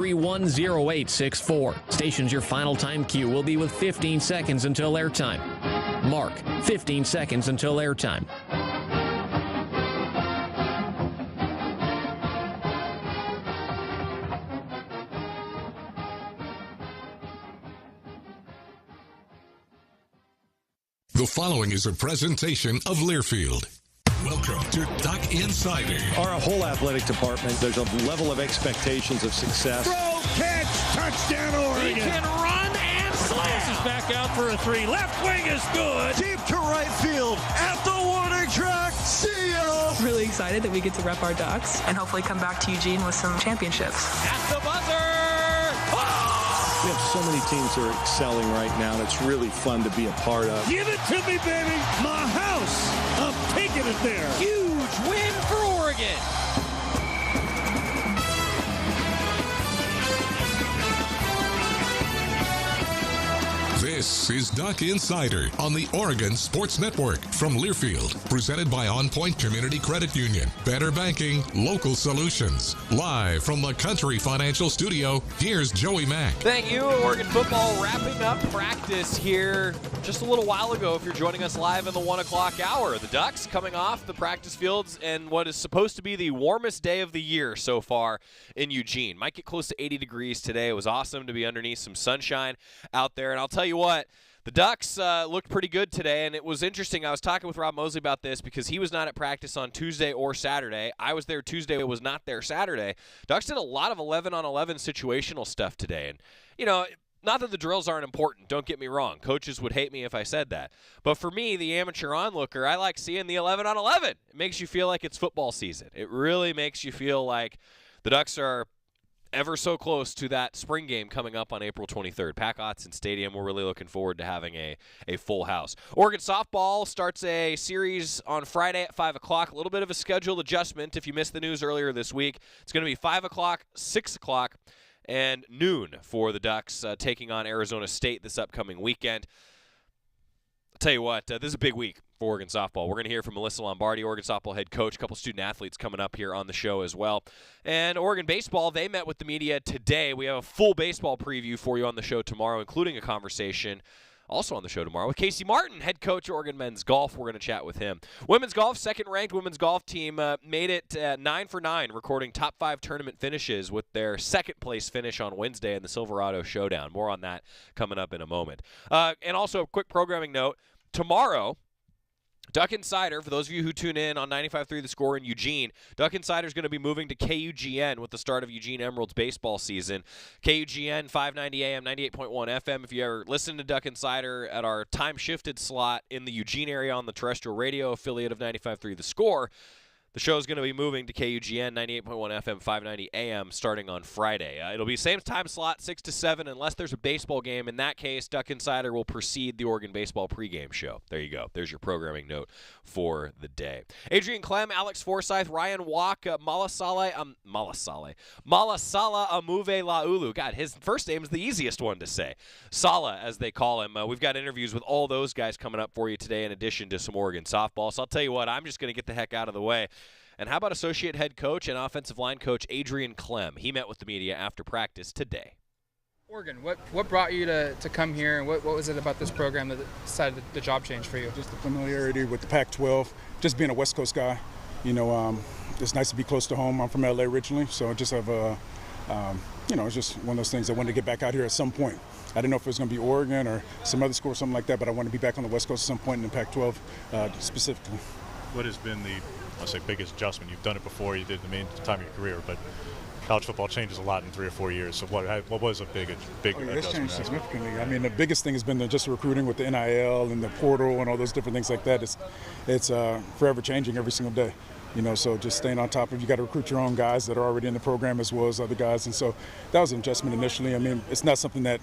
310864. Station's your final time cue will be with 15 seconds until airtime. Mark, 15 seconds until airtime. The following is a presentation of Learfield. Welcome to Duck Insider. Our whole athletic department, there's a level of expectations of success. Throw, catch, touchdown, Oregon. He can run and slam. This is back out for a three. Left wing is good. Deep to right field at the warning track. See ya. Really excited that we get to rep our Ducks and hopefully come back to Eugene with some championships. At the buzzer. We have so many teams that are excelling right now, and it's really fun to be a part of. Give it to me, baby. My house. I'm taking it there. Huge win for Oregon. This is Duck Insider on the Oregon Sports Network from Learfield, presented by On Point Community Credit Union. Better banking, local solutions. Live from the Country Financial Studio, here's Joey Mack. Thank you. Oregon football wrapping up practice here just a little while ago if you're joining us live in the 1 o'clock hour. The Ducks coming off the practice fields and what is supposed to be the warmest day of the year so far in Eugene. Might get close to 80 degrees today. It was awesome to be underneath some sunshine out there. And I'll tell you what, the Ducks looked pretty good today, and it was interesting. I was talking with Rob Mosley about this because he was not at practice on Tuesday or Saturday. I was there Tuesday. It was not there Saturday. Ducks did a lot of 11-on-11 situational stuff today. And, you know, not that the drills aren't important. Don't get me wrong. Coaches would hate me if I said that. But for me, the amateur onlooker, I like seeing the 11-on-11. It makes you feel like it's football season. It really makes you feel like the Ducks are ever so close to that spring game coming up on April 23rd. Pac Autzen Stadium, we're really looking forward to having a full house. Oregon softball starts a series on Friday at 5 o'clock. A little bit of a schedule adjustment. If you missed the news earlier this week, it's going to be 5 o'clock, 6 o'clock, and noon for the Ducks taking on Arizona State this upcoming weekend. I'll tell you what, this is a big week for Oregon softball. We're going to hear from Melyssa Lombardi, Oregon softball head coach, a couple student-athletes coming up here on the show as well. And Oregon baseball, they met with the media today. We have a full baseball preview for you on the show tomorrow, including a conversation also on the show tomorrow with Casey Martin, head coach Oregon men's golf. We're going to chat with him. Women's golf, second-ranked women's golf team made it 9 for 9, recording top 5 tournament finishes with their second-place finish on Wednesday in the Silverado Showdown. More on that coming up in a moment. And also a quick programming note. Tomorrow, Duck Insider, for those of you who tune in on 95.3 The Score in Eugene, Duck Insider is going to be moving to KUGN with the start of Eugene Emeralds baseball season. KUGN, 590 AM, 98.1 FM. If you ever listen to Duck Insider at our time-shifted slot in the Eugene area on the terrestrial radio affiliate of 95.3 The Score, the show is going to be moving to KUGN 98.1 FM, 590 AM starting on Friday. It'll be same time slot, 6 to 7, unless there's a baseball game. In that case, Duck Insider will precede the Oregon baseball pregame show. There you go. There's your programming note for the day. Adrian Clem, Alex Forsyth, Ryan Walk, Melyssa Amuve Laulu. God, his first name is the easiest one to say. Sala, as they call him. We've got interviews with all those guys coming up for you today in addition to some Oregon softball. So I'll tell you what, I'm just going to get the heck out of the way. And how about associate head coach and offensive line coach Adrian Clem? He met with the media after practice today. Oregon, what brought you to come here, and what was it about this program that decided the job change for you? Just the familiarity with the Pac-12, just being a West Coast guy. You know, it's nice to be close to home. I'm from LA originally, so I just have it's just one of those things I wanted to get back out here at some point. I didn't know if it was going to be Oregon or some other school or something like that, but I wanted to be back on the West Coast at some point in the Pac-12 specifically. What has been the biggest adjustment? You've done it before, you did the main time of your career, but college football changes a lot in 3 or 4 years. So what was a big adjustment? It's changed significantly. I mean, the biggest thing has been just the recruiting with the NIL and the portal and all those different things like that. It's forever changing every single day. You know, so just staying on top of, you got to recruit your own guys that are already in the program as well as other guys. And so that was an adjustment initially. I mean, it's not something that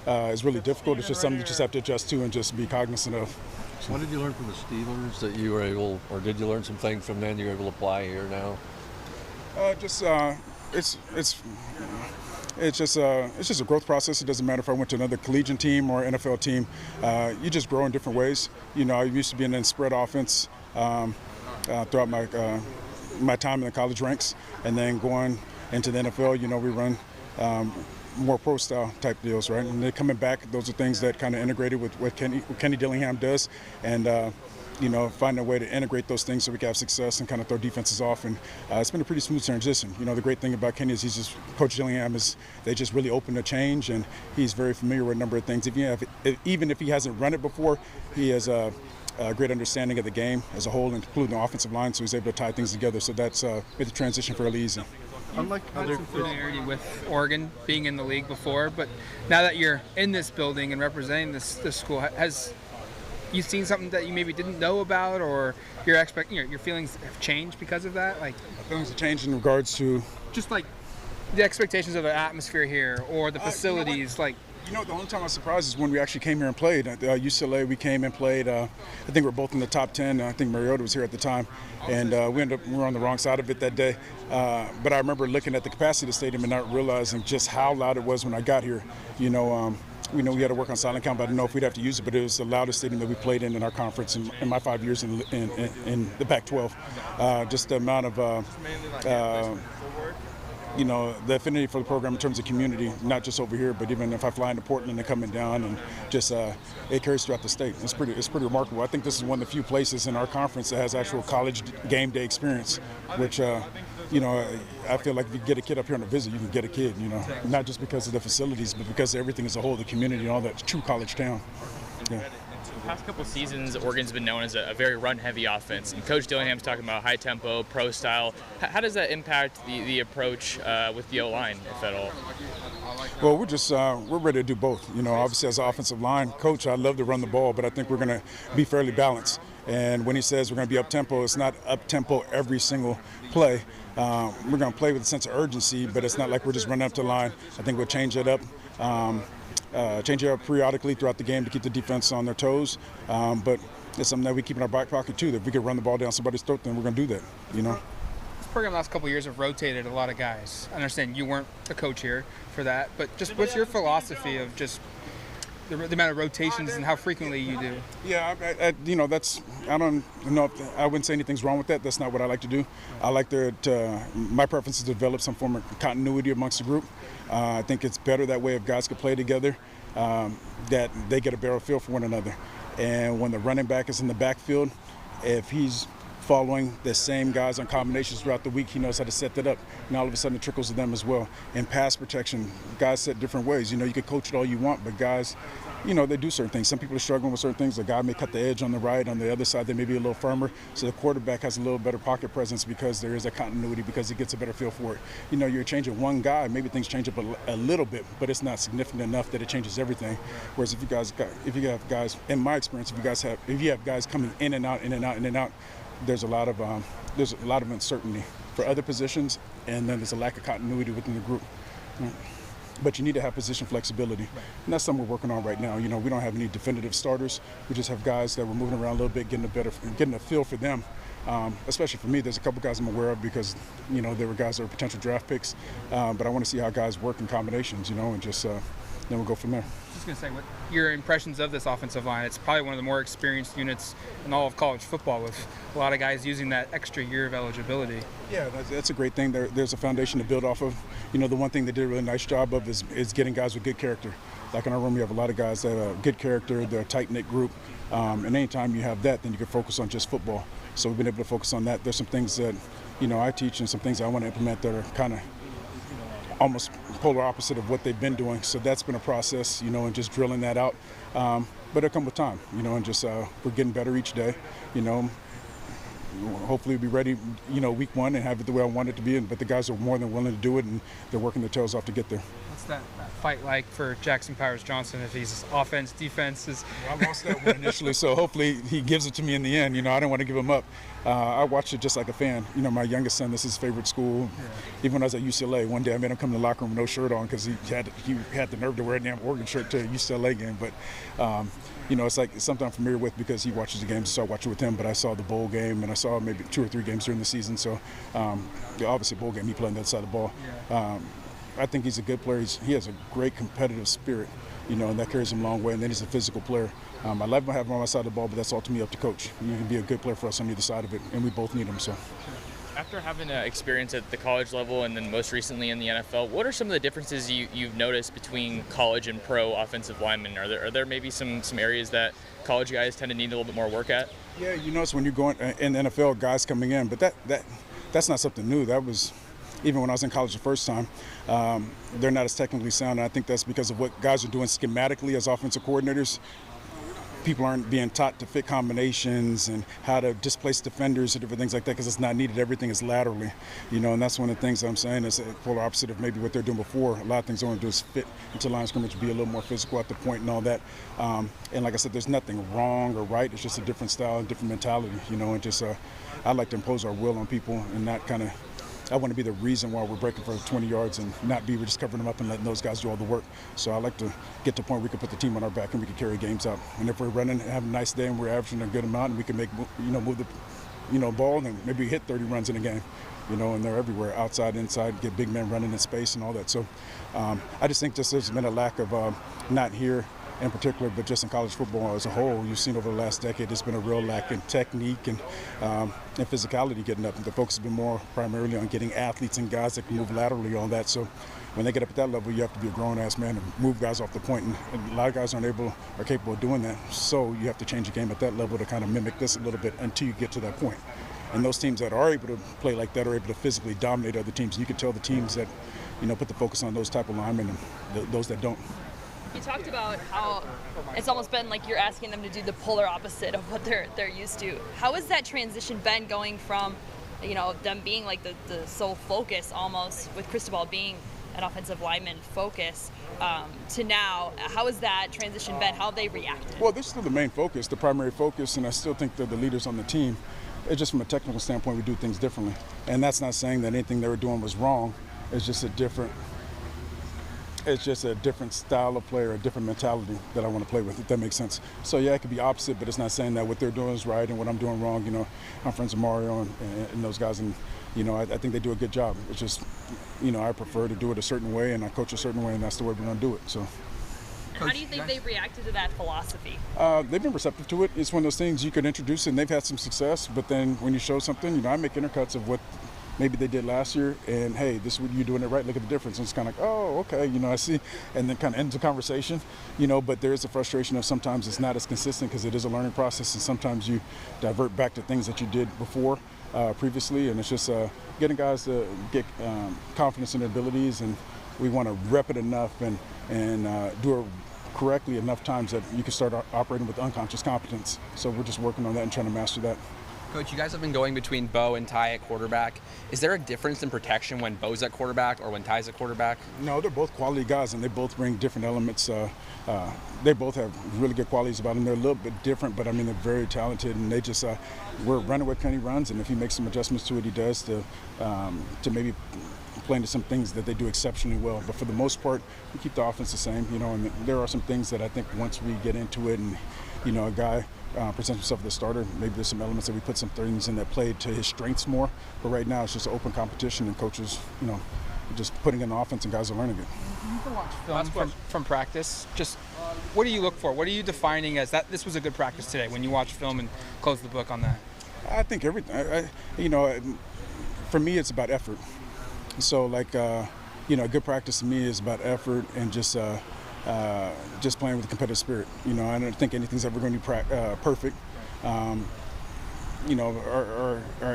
is really difficult. It's just something you just have to adjust to and just be cognizant of. What did you learn from the Steelers that you were able, or did you learn some things from them you're able to apply here now? It's just a growth process. It doesn't matter if I went to another collegiate team or NFL team. You just grow in different ways. You know, I used to be in spread offense throughout my time in the college ranks, and then going into the NFL. You know, we run more pro style type deals, right? And they're coming back. Those are things that kind of integrated with what Kenny Dillingham does, and find a way to integrate those things so we can have success and kind of throw defenses off. And it's been a pretty smooth transition. The great thing about Kenny is Coach Dillingham is they just really open to change, and he's very familiar with a number of things. Even if he hasn't run it before, he has a great understanding of the game as a whole, including the offensive line, so he's able to tie things together. So that's made the transition fairly easy. Unlike other familiarity with Oregon being in the league before, but now that you're in this building and representing this school, has you seen something that you maybe didn't know about, or your feelings have changed because of that? Like, feelings have changed in regards to just like the expectations of the atmosphere here or the facilities. The only time I was surprised is when we actually came here and played. At UCLA, we came and played. I think we're both in the top 10. I think Mariota was here at the time. And we were on the wrong side of it that day. But I remember looking at the capacity of the stadium and not realizing just how loud it was when I got here. We had to work on silent count, but I didn't know if we'd have to use it. But it was the loudest stadium that we played in our conference in my 5 years in the Pac-12. Just the amount of the affinity for the program in terms of community, not just over here, but even if I fly into Portland and coming down, and just it carries throughout the state. It's pretty remarkable. I think this is one of the few places in our conference that has actual college game day experience, which I feel like if you get a kid up here on a visit, you can get a kid. Not just because of the facilities, but because of everything as a whole, the community and all that. True college town. Yeah. The past couple seasons, Oregon's been known as a very run-heavy offense, and Coach Dillingham's talking about high-tempo, pro-style. How does that impact the approach with the O-line, if at all? Well, we're ready to do both. Obviously as an offensive line coach, I love to run the ball, but I think we're going to be fairly balanced. And when he says we're going to be up-tempo, it's not up-tempo every single play. We're going to play with a sense of urgency, but it's not like we're just running up the line. I think we'll change it up. Change it up periodically throughout the game to keep the defense on their toes. But it's something that we keep in our back pocket too, that if we could run the ball down somebody's throat, then we're going to do that, This program the last couple of years have rotated a lot of guys. I understand you weren't the coach here for that, but just what's your philosophy of just the amount of rotations and how frequently you do? Yeah, I don't know if I wouldn't say anything's wrong with that. That's not what I like to do. I like my preference is to develop some form of continuity amongst the group. I think it's better that way if guys can play together, that they get a better feel for one another. And when the running back is in the backfield, if he's following the same guys on combinations throughout the week, he knows how to set that up. And all of a sudden it trickles to them as well. In pass protection, guys set different ways. You could coach it all you want, but guys, they do certain things. Some people are struggling with certain things. The guy may cut the edge on the right. On the other side, they may be a little firmer. So the quarterback has a little better pocket presence because there is a continuity, because he gets a better feel for it. You're changing one guy, maybe things change up a little bit, but it's not significant enough that it changes everything. Whereas if you have guys, in my experience, if you have guys coming in and out, in and out, in and out, there's a lot of uncertainty for other positions, and then there's a lack of continuity within the group. But you need to have position flexibility, and that's something we're working on right now. We don't have any definitive starters. We just have guys that we're moving around a little bit, getting a feel for them. Especially for me, there's a couple guys I'm aware of because there were guys that were potential draft picks, but I want to see how guys work in combinations, and just then we'll go from there. I was going to say, what your impressions of this offensive line? It's probably one of the more experienced units in all of college football, with a lot of guys using that extra year of eligibility. Yeah, that's a great thing. There's a foundation to build off of. The one thing they did a really nice job of is getting guys with good character. Like in our room, we have a lot of guys that have good character. They're a tight-knit group. And anytime you have that, then you can focus on just football. So we've been able to focus on that. There's some things that, I teach and some things I want to implement that are kind of almost polar opposite of what they've been doing. So that's been a process, and just drilling that out. But it'll come with time, and just we're getting better each day, Hopefully we'll be ready, week one and have it the way I want it to be. But the guys are more than willing to do it, and they're working their tails off to get there. What's that fight like for Jackson Powers Johnson if he's offense, defense? Well, I lost that one initially, so hopefully he gives it to me in the end. I don't want to give him up. I watched it just like a fan. My youngest son, this is his favorite school. Yeah. Even when I was at UCLA, one day I made him come to the locker room with no shirt on because he had the nerve to wear a damn Oregon shirt to a UCLA game. But it's something I'm familiar with because he watches the games, so I watch it with him. But I saw the bowl game, and I saw maybe 2 or 3 games during the season. So obviously bowl game, he played on that side of the ball. Yeah. I think he's a good player. He has a great competitive spirit, and that carries him a long way. And then he's a physical player. I love having him on my side of the ball, but that's ultimately up to coach. You can be a good player for us on either side of it, and we both need him. So. After having experience at the college level and then most recently in the NFL, what are some of the differences you've noticed between college and pro offensive linemen? Are there maybe some areas that college guys tend to need a little bit more work at? Yeah, you notice when you're going in the NFL, guys coming in, but that's not something new. That was even when I was in college the first time. They're not as technically sound. And I think that's because of what guys are doing schematically as offensive coordinators. People aren't being taught to fit combinations and how to displace defenders and different things like that because it's not needed. Everything is laterally, and that's one of the things I'm saying is the polar opposite of maybe what they're doing before. A lot of things they want to do is fit into line of scrimmage, be a little more physical at the point and all that. And like I said, there's nothing wrong or right. It's just a different style and different mentality, and just I like to impose our will on people and not kind of. I want to be the reason why we're breaking for 20 yards and not we're just covering them up and letting those guys do all the work. So I like to get to the point where we can put the team on our back and we can carry games out. And if we're running and having a nice day and we're averaging a good amount and we can make, move the, ball, then maybe hit 30 runs in a game, and they're everywhere, outside, inside, get big men running in space and all that. So I just think there's been a lack of not here in particular, but just in college football as a whole, you've seen over the last decade, there's been a real lack in technique and physicality getting up. The focus has been more primarily on getting athletes and guys that can move laterally on that. So when they get up at that level, you have to be a grown-ass man and move guys off the point. And a lot of guys are capable of doing that. So you have to change the game at that level to kind of mimic this a little bit until you get to that point. And those teams that are able to play like that are able to physically dominate other teams. And you can tell the teams that, put the focus on those type of linemen and those that don't. You talked about how it's almost been like you're asking them to do the polar opposite of what they're used to. How has that transition been going from, them being like the sole focus almost, with Cristobal being an offensive lineman focus, to now? How has that transition been? How have they reacted? Well, this is still the main focus, the primary focus, and I still think they're the leaders on the team. It's just from a technical standpoint, we do things differently. And that's not saying that anything they were doing was wrong. It's just a different style of player, a different mentality that I want to play with, if that makes sense. So yeah, it could be opposite, but it's not saying that what they're doing is right and what I'm doing wrong. I'm friends with Mario and those guys, and I think they do a good job. It's just, I prefer to do it a certain way, and I coach a certain way, and that's the way we're going to do it. So. How do you think they've reacted to that philosophy? They've been receptive to it. It's one of those things you could introduce, and they've had some success, but then when you show something, I make intercuts of what maybe they did last year, and hey, this is what you're doing it right, look at the difference. And it's kind of like, oh, okay, I see, and then kind of ends the conversation, but there is a frustration of sometimes it's not as consistent because it is a learning process, and sometimes you divert back to things that you did before, previously, and it's just getting guys to get confidence in their abilities, and we want to rep it enough and do it correctly enough times that you can start operating with unconscious competence. So we're just working on that and trying to master that. Coach, you guys have been going between Bo and Ty at quarterback. Is there a difference in protection when Bo's at quarterback or when Ty's at quarterback? No, they're both quality guys, and they both bring different elements. They both have really good qualities about them. They're a little bit different, but, they're very talented, and they just we're running with Kenny runs, and if he makes some adjustments to it, he does to maybe play into some things that they do exceptionally well. But for the most part, we keep the offense the same, and there are some things that I think once we get into it and, a guy presents himself as the starter, maybe there's some elements that we put some things in that play to his strengths more. But right now, it's just an open competition, and coaches, just putting in the offense, and guys are learning it. You can watch film from practice. Just what do you look for? What are you defining as that this was a good practice today when you watch film and close the book on that? I think everything, for me, it's about effort. So, a good practice to me is about effort and just playing with a competitive spirit. I don't think anything's ever going to be perfect. Our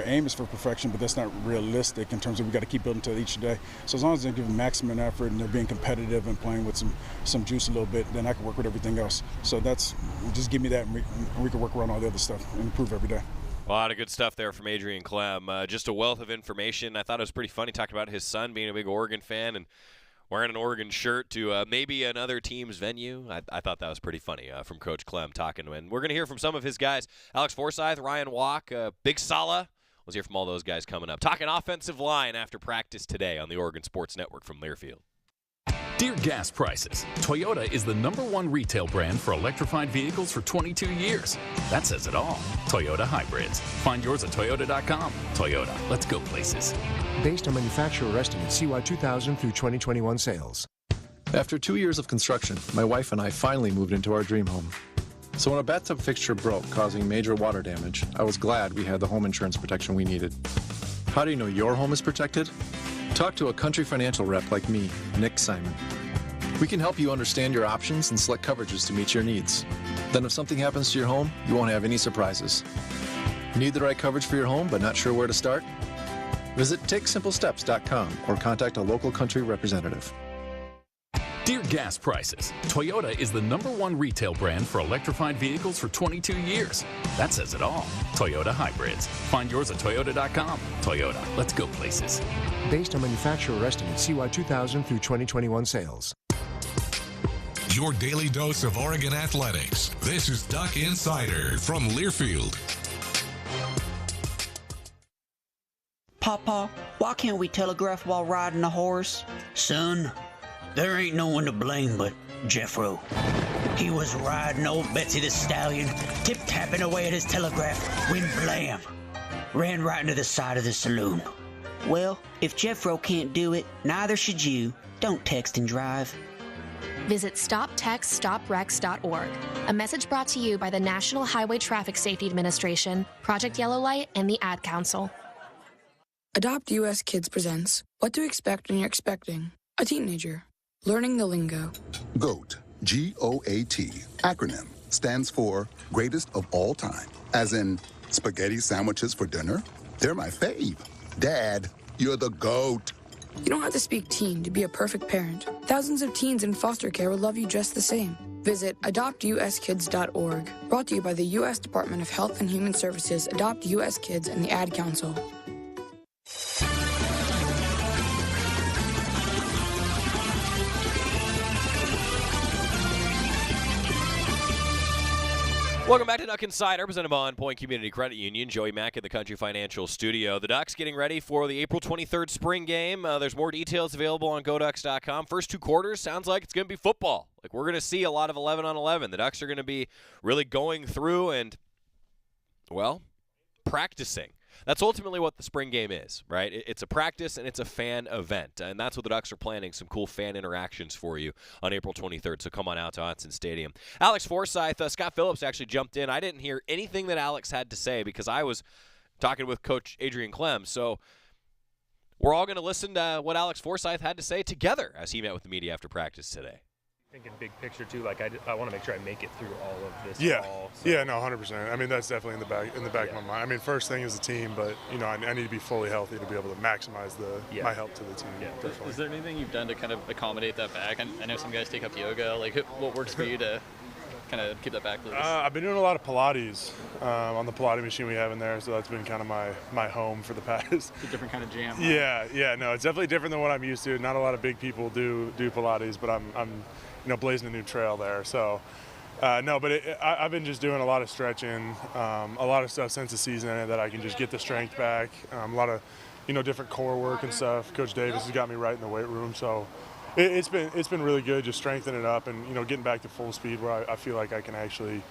aim is for perfection, but that's not realistic in terms of we got to keep building to each day. So as long as they're giving maximum effort and they're being competitive and playing with some juice a little bit, then I can work with everything else. So just give me that, and we can work around all the other stuff and improve every day. A lot of good stuff there from Adrian Clem. Just a wealth of information. I thought it was pretty funny talking about his son being a big Oregon fan and wearing an Oregon shirt to maybe another team's venue. I thought that was pretty funny from Coach Clem talking to him. We're going to hear from some of his guys, Alex Forsyth, Ryan Walk, Big Sala. We'll hear from all those guys coming up. Talking offensive line after practice today on the Oregon Sports Network from Learfield. Dear gas prices, Toyota is the #1 retail brand for electrified vehicles for 22 years. That says it all. Toyota hybrids. Find yours at Toyota.com. Toyota, let's go places. Based on manufacturer estimate CY 2000 through 2021 sales. After 2 years of construction, my wife and I finally moved into our dream home. So when a bathtub fixture broke, causing major water damage, I was glad we had the home insurance protection we needed. How do you know your home is protected? Talk to a Country Financial rep like me, Nick Simon. We can help you understand your options and select coverages to meet your needs. Then if something happens to your home, you won't have any surprises. Need the right coverage for your home but not sure where to start? Visit TakeSimpleSteps.com or contact a local Country representative. Dear gas prices, Toyota is the #1 retail brand for electrified vehicles for 22 years. That says it all. Toyota hybrids. Find yours at Toyota.com. Toyota, let's go places. Based on manufacturer estimates, CY 2000 through 2021 sales. Your daily dose of Oregon athletics. This is Duck Insider from Learfield. Papa, why can't we telegraph while riding a horse? Son, there ain't no one to blame but Jeffro. He was riding old Betsy the Stallion, tip-tapping away at his telegraph, when blam! Ran right into the side of the saloon. Well, if Jeffro can't do it, neither should you. Don't text and drive. Visit StopTextStopWrecks.org. A message brought to you by the National Highway Traffic Safety Administration, Project Yellow Light, and the Ad Council. Adopt US Kids presents What to Expect When You're Expecting a Teenager. Learning the lingo. GOAT, G-O-A-T, acronym, stands for Greatest of All Time. As in, spaghetti sandwiches for dinner? They're my fave. Dad, you're the GOAT. You don't have to speak teen to be a perfect parent. Thousands of teens in foster care will love you just the same. Visit adoptuskids.org. Brought to you by the U.S. Department of Health and Human Services, Adopt U.S. Kids, and the Ad Council. Welcome back to Duck Insider, presented by On Point Community Credit Union. Joey Mack at the Country Financial Studio. The Ducks getting ready for the April 23rd spring game. There's more details available on GoDucks.com. First 2 quarters, sounds like it's going to be football. Like, we're going to see a lot of 11-on-11. The Ducks are going to be really going through and, well, practicing. That's ultimately what the spring game is, right? It's a practice and it's a fan event, and that's what the Ducks are planning, some cool fan interactions for you on April 23rd, so come on out to Autzen Stadium. Alex Forsyth, Scott Phillips actually jumped in. I didn't hear anything that Alex had to say because I was talking with Coach Adrian Clem, so we're all going to listen to what Alex Forsyth had to say together as he met with the media after practice today. Thinking big picture too, like I want to make sure I make it through all of this. Yeah, fall, so. Yeah, no, 100%. I mean, that's definitely in the back of my mind. I mean, first thing is the team, but you know, I need to be fully healthy to be able to maximize my help to the team. Yeah. Is there anything you've done to kind of accommodate that back? I know some guys take up yoga. Like, what works for you to kind of keep that back loose? I've been doing a lot of Pilates on the Pilates machine we have in there, so that's been kind of my home for the past. It's a different kind of jam. Huh? Yeah, no, it's definitely different than what I'm used to. Not a lot of big people do Pilates, but I'm blazing a new trail there. So, no, but I've been just doing a lot of stretching, a lot of stuff since the season ended that I can just get the strength back. A lot of, different core work and stuff. Coach Davis has got me right in the weight room, so it's been really good, just strengthening it up and getting back to full speed where I feel like I can actually,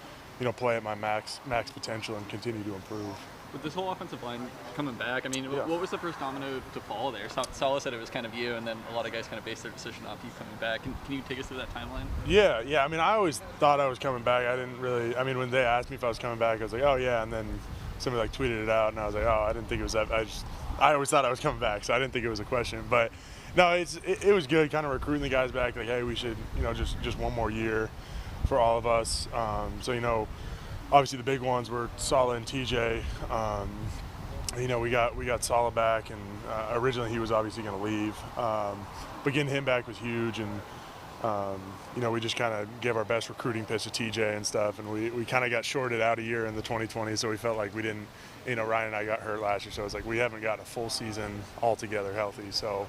play at my max potential and continue to improve. With this whole offensive line coming back, I mean, what was the first domino to fall there? Sala said it was kind of you, and then a lot of guys kind of based their decision off you coming back. Can you take us through that timeline? Yeah. I mean, I always thought I was coming back. I didn't really. I mean, when they asked me if I was coming back, I was like, oh yeah, and then somebody tweeted it out, and I was like, oh, I didn't think it was that. I always thought I was coming back, so I didn't think it was a question. But no, it was good, kind of recruiting the guys back. Like, hey, we should, just one more year for all of us. So obviously the big ones were Sala and TJ. We got Sala back, and originally he was obviously going to leave, but getting him back was huge. And we just kind of gave our best recruiting pitch to TJ and stuff, and we kind of got shorted out a year in the 2020, so we felt like we didn't. Ryan and I got hurt last year, so it's like we haven't got a full season altogether healthy. So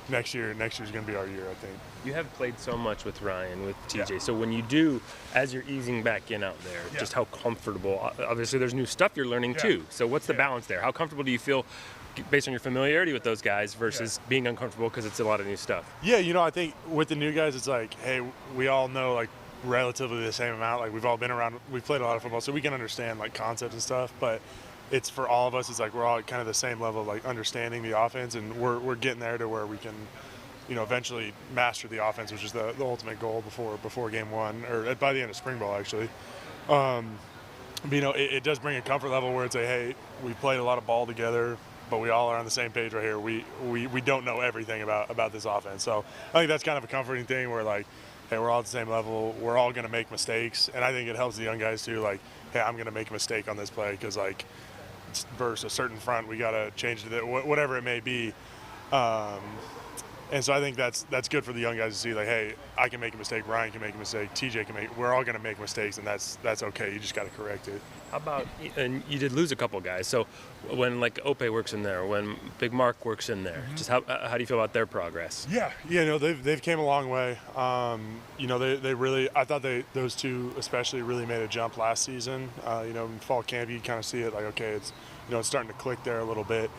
next year's going to be our year, I think. You have played so much with Ryan, with TJ. Yeah. So when you do, as you're easing back in out there, just how comfortable, obviously there's new stuff you're learning too. So what's the balance there? How comfortable do you feel based on your familiarity with those guys versus being uncomfortable because it's a lot of new stuff? Yeah, I think with the new guys, it's like, hey, we all know like relatively the same amount. Like we've all been around, we've played a lot of football, so we can understand like concepts and stuff, but it's for all of us, it's like we're all at kind of the same level of like understanding the offense, and we're getting there to where we can eventually master the offense, which is the ultimate goal before game one, or by the end of spring ball, actually. You know, it does bring a comfort level where it's like, hey, we played a lot of ball together, but we all are on the same page right here. We don't know everything about this offense. So I think that's kind of a comforting thing where, like, hey, we're all at the same level. We're all going to make mistakes. And I think it helps the young guys too. Like, hey, I'm going to make a mistake on this play because, like, versus a certain front, we got to change whatever it may be. And so I think that's good for the young guys to see, like, hey, I can make a mistake, Ryan can make a mistake, TJ can make. We're all going to make mistakes, and that's okay. You just got to correct it. How about, and you did lose a couple guys, so when, like, Ope works in there, when Big Mark works in there, just how do you feel about their progress? Yeah, no, they've came a long way. You know, they really, I thought those two especially really made a jump last season. You know, in fall camp, you kind of see it like, okay, it's starting to click there a little bit.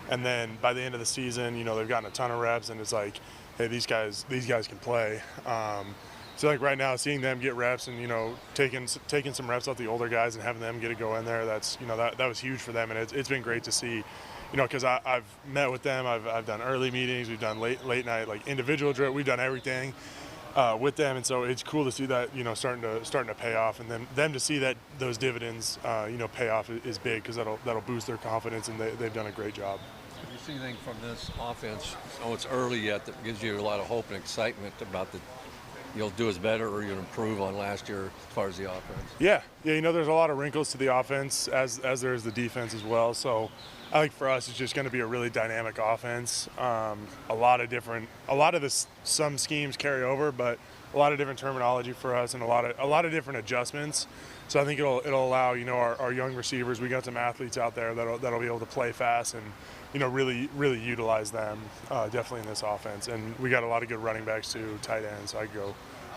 And then by the end of the season, you know, they've gotten a ton of reps, and it's like, hey, these guys can play. So, like, right now, seeing them get reps and, you know, taking some reps off the older guys and having them get a go in there, that's, you know, that was huge for them. And it's been great to see, you know, because I've met with them. I've done early meetings. We've done late night, like, individual drill. We've done everything with them. And so it's cool to see that, you know, starting to pay off. And then them to see that those dividends, you know, pay off is big because that'll boost their confidence, and they've done a great job. Do you see anything from this offense? Oh, it's early yet. That gives you a lot of hope and excitement about you'll do as better or you'll improve on last year as far as the offense. Yeah. You know, there's a lot of wrinkles to the offense as there is the defense as well. So I think for us, it's just going to be a really dynamic offense. Some schemes carry over, but a lot of different terminology for us and a lot of different adjustments. So I think it'll allow, you know, our young receivers. We got some athletes out there that'll be able to play fast and, you know, really utilize them definitely in this offense. And we got a lot of good running backs too, tight ends. So I could go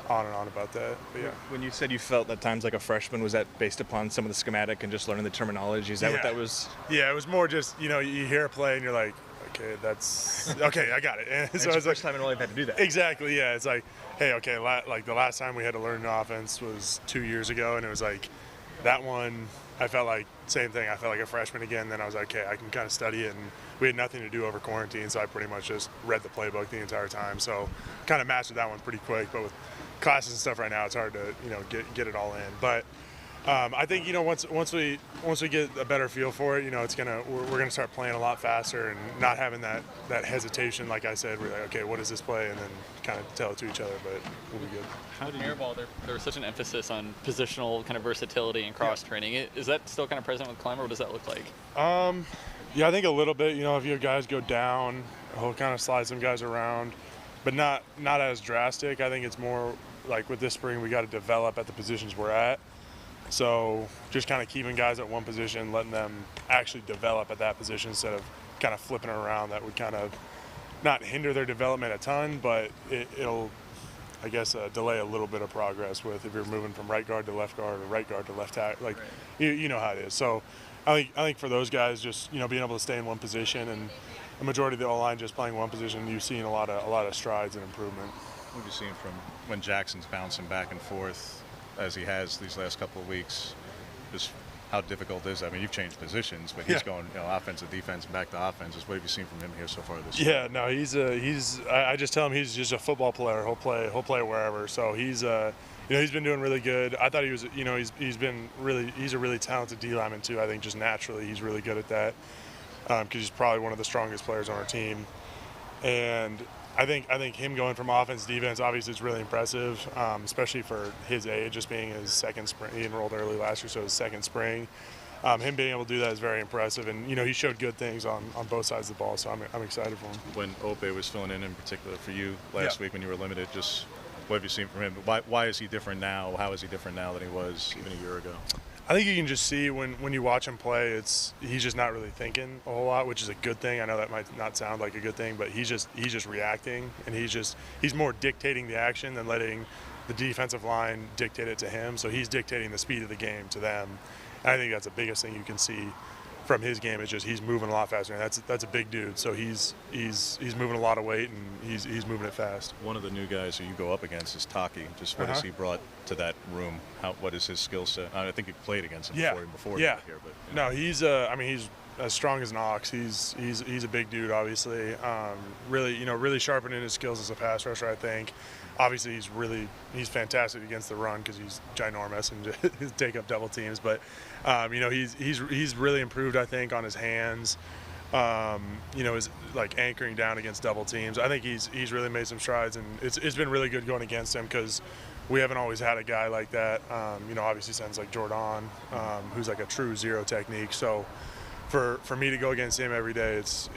on and on about that. But yeah. When you said you felt at times like a freshman, was that based upon some of the schematic and just learning the terminology? Is that what that was? Yeah, it was more just, you know, you hear a play and you're like, okay, I got it. And so it's the first time in a while I've had to do that. Exactly, yeah. It's like, hey, okay, like the last time we had to learn an offense was 2 years ago, and it was like that one, I felt like same thing. I felt like a freshman again. Then I was like, okay, I can kind of study it, and we had nothing to do over quarantine, so I pretty much just read the playbook the entire time. So kind of mastered that one pretty quick. But with classes and stuff right now, it's hard to, you know, get it all in. But I think, you know, once we get a better feel for it, you know, we're gonna start playing a lot faster and not having that hesitation. Like I said, we're like, okay, what is this play, and then kind of tell it to each other. But we'll be good. How did airball? There was such an emphasis on positional kind of versatility and cross training. Is that still kind of present with Climber? What does that look like? Yeah, I think a little bit. You know, if your guys go down, he'll kind of slide some guys around, but not as drastic. I think it's more like with this spring, we got to develop at the positions we're at. So just kind of keeping guys at one position, letting them actually develop at that position instead of kind of flipping around. That would kind of not hinder their development a ton, but it'll, I guess, delay a little bit of progress with if you're moving from right guard to left guard or right guard to left tackle. Like, you know how it is. So I think for those guys, just, you know, being able to stay in one position, and the majority of the O-line just playing one position, you've seen a lot of strides and improvement. What have you seen from when Jackson's bouncing back and forth as he has these last couple of weeks? Just how difficult is that? I mean, you've changed positions, but he's going, you know, offense to defense and back to offense. Just what have you seen from him here so far this year? Yeah, no, I just tell him he's just a football player. He'll play wherever. So he's you know, he's been doing really good. I thought he was, you know, he's a really talented D lineman too. I think just naturally he's really good at that because he's probably one of the strongest players on our team. And I think him going from offense to defense, obviously, is really impressive, especially for his age, just being his second spring. He enrolled early last year, so his second spring. Him being able to do that is very impressive, and, you know, he showed good things on both sides of the ball, so I'm excited for him. When Ope was filling in particular for you last week when you were limited, just what have you seen from him? Why is he different now? How is he different now than he was even a year ago? I think you can just see when you watch him play, he's just not really thinking a whole lot, which is a good thing. I know that might not sound like a good thing, but he's just reacting, and he's more dictating the action than letting the defensive line dictate it to him. So he's dictating the speed of the game to them. And I think that's the biggest thing you can see from his game is just he's moving a lot faster, and that's a big dude. So he's moving a lot of weight, and he's moving it fast. One of the new guys who you go up against is Taki. Just what has he brought to that room? What is his skill set? I think you played against him before he got here. But no, he's as strong as an ox. He's a big dude, obviously. Really sharpening his skills as a pass rusher, I think. Obviously, he's fantastic against the run because he's ginormous and just take up double teams. But he's really improved, I think, on his hands. Is like anchoring down against double teams. I think he's really made some strides, and it's been really good going against him because we haven't always had a guy like that. Obviously since like Jordan, who's like a true zero technique. So for me to go against him every day, it's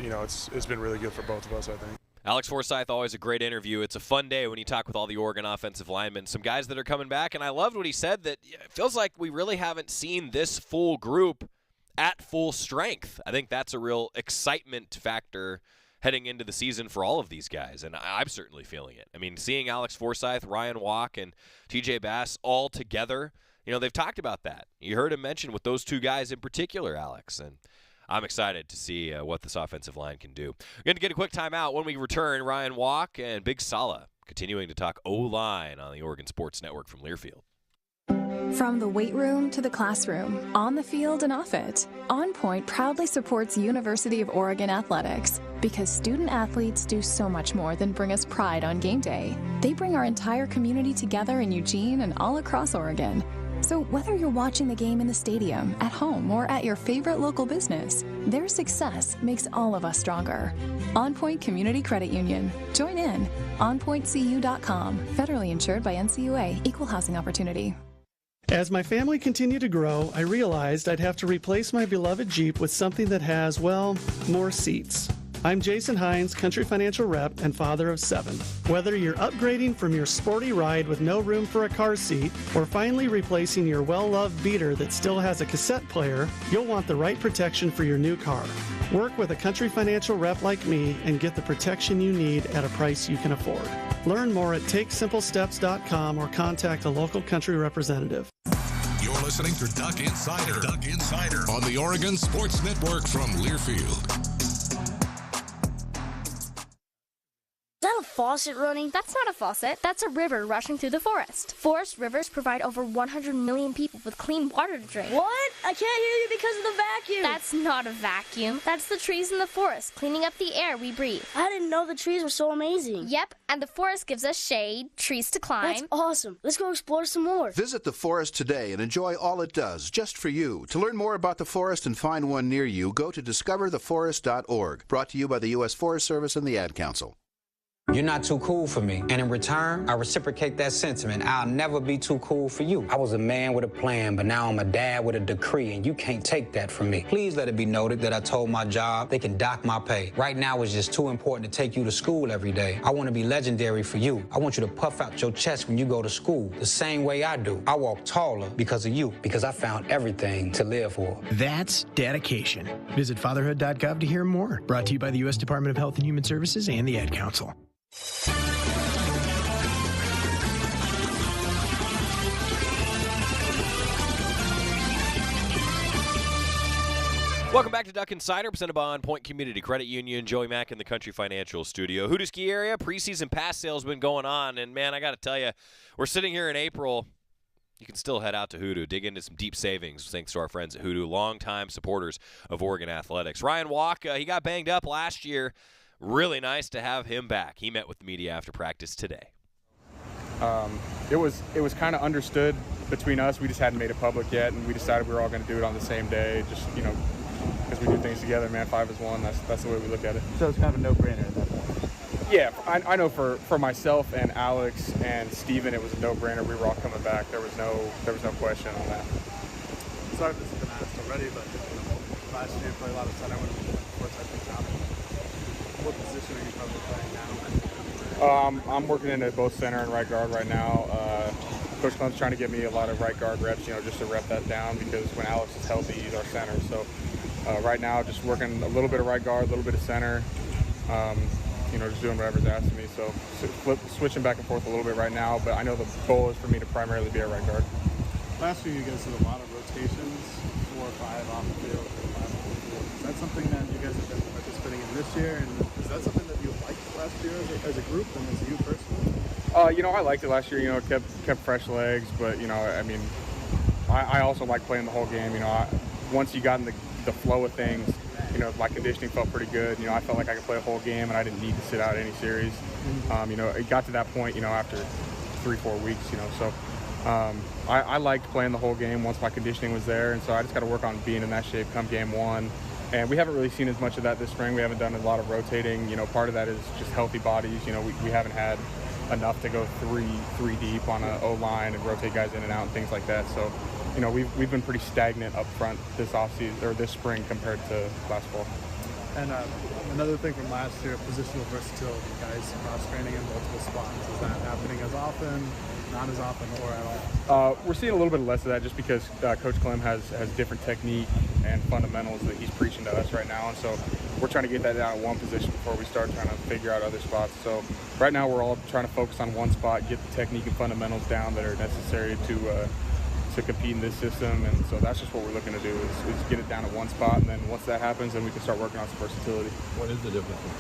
been really good for both of us, I think. Alex Forsyth, always a great interview. It's a fun day when you talk with all the Oregon offensive linemen, some guys that are coming back, and I loved what he said that it feels like we really haven't seen this full group at full strength. I think that's a real excitement factor heading into the season for all of these guys, and I'm certainly feeling it. I mean, seeing Alex Forsyth, Ryan Walk, and TJ Bass all together, they've talked about that. You heard him mention with those two guys in particular, Alex, and I'm excited to see what this offensive line can do. We're going to get a quick timeout. When we return, Ryan Walk and Big Sala continuing to talk O-line on the Oregon Sports Network from Learfield. From the weight room to the classroom, on the field and off it, On Point proudly supports University of Oregon athletics because student athletes do so much more than bring us pride on game day. They bring our entire community together in Eugene and all across Oregon. So whether you're watching the game in the stadium, at home, or at your favorite local business, their success makes all of us stronger. On Point Community Credit Union. Join in. OnPointCU.com. Federally insured by NCUA. Equal housing opportunity. As my family continued to grow, I realized I'd have to replace my beloved Jeep with something that has, well, more seats. I'm Jason Hines, Country Financial Rep and father of 7. Whether you're upgrading from your sporty ride with no room for a car seat or finally replacing your well-loved beater that still has a cassette player, you'll want the right protection for your new car. Work with a Country Financial Rep like me and get the protection you need at a price you can afford. Learn more at TakeSimpleSteps.com or contact a local Country representative. You're listening to Duck Insider. Duck Insider on the Oregon Sports Network from Learfield. Is that a faucet running? That's not a faucet. That's a river rushing through the forest. Forest rivers provide over 100 million people with clean water to drink. What? I can't hear you because of the vacuum. That's not a vacuum. That's the trees in the forest cleaning up the air we breathe. I didn't know the trees were so amazing. Yep, and the forest gives us shade, trees to climb. That's awesome. Let's go explore some more. Visit the forest today and enjoy all it does, just for you. To learn more about the forest and find one near you, go to discovertheforest.org. Brought to you by the U.S. Forest Service and the Ad Council. You're not too cool for me. And in return, I reciprocate that sentiment. I'll never be too cool for you. I was a man with a plan, but now I'm a dad with a decree, and you can't take that from me. Please let it be noted that I told my job they can dock my pay. Right now, it's just too important to take you to school every day. I want to be legendary for you. I want you to puff out your chest when you go to school, the same way I do. I walk taller because of you, because I found everything to live for. That's dedication. Visit fatherhood.gov to hear more. Brought to you by the U.S. Department of Health and Human Services and the Ad Council. Welcome back to Duck Insider, presented by On Point Community Credit Union. Joey Mack in the Country Financial Studio. Hoodoo Ski area, preseason pass sales been going on, and man, I got to tell you, we're sitting here in April. You can still head out to Hoodoo, dig into some deep savings thanks to our friends at Hoodoo, longtime supporters of Oregon athletics. Ryan Walk, he got banged up last year. Really nice to have him back. He met with the media after practice today. It was kind of understood between us. We just hadn't made it public yet, and we decided we were all going to do it on the same day. Just because we do things together, man. 5 is 1. That's the way we look at it. So it's kind of a no-brainer at that point. Yeah, I know for myself and Alex and Steven, it was a no-brainer. We were all coming back. There was no question on that. Sorry if this has been asked already, but last year you played a lot of center when Forsyth was out. What position are you probably playing now? I'm working into both center and right guard right now. Coach Clem's trying to get me a lot of right guard reps, just to rep that down, because when Alex is healthy, he's our center. So right now, just working a little bit of right guard, a little bit of center, just doing whatever's asked of me. So switching back and forth a little bit right now, but I know the goal is for me to primarily be a right guard. Last year, you guys did a lot of rotations, 4 or 5 off the field, 5 on the field. Is that something that you guys have been participating in this year? And is that something that you liked last year as a group and as you personally? I liked it last year. Kept fresh legs, but I also like playing the whole game. Once you got in the flow of things, my conditioning felt pretty good. I felt like I could play a whole game and I didn't need to sit out any series. It got to that point, after 3-4 weeks, so I liked playing the whole game once my conditioning was there, and so I just got to work on being in that shape come game one. And we haven't really seen as much of that this spring. We haven't done a lot of rotating. Part of that is just healthy bodies. We haven't had enough to go three deep on an O-line and rotate guys in and out and things like that. So, we've been pretty stagnant up front this offseason or this spring compared to last fall. And another thing from last year, positional versatility, guys cross-training in multiple spots. Is that happening as often, not as often, or at all? We're seeing a little bit less of that just because Coach Clem has different technique and fundamentals that he's preaching to us right now. And so we're trying to get that down at one position before we start trying to figure out other spots. So right now we're all trying to focus on one spot, get the technique and fundamentals down that are necessary to compete in this system, and so that's just what we're looking to do is get it down at one spot, and then once that happens, then we can start working on some versatility. What is the difference in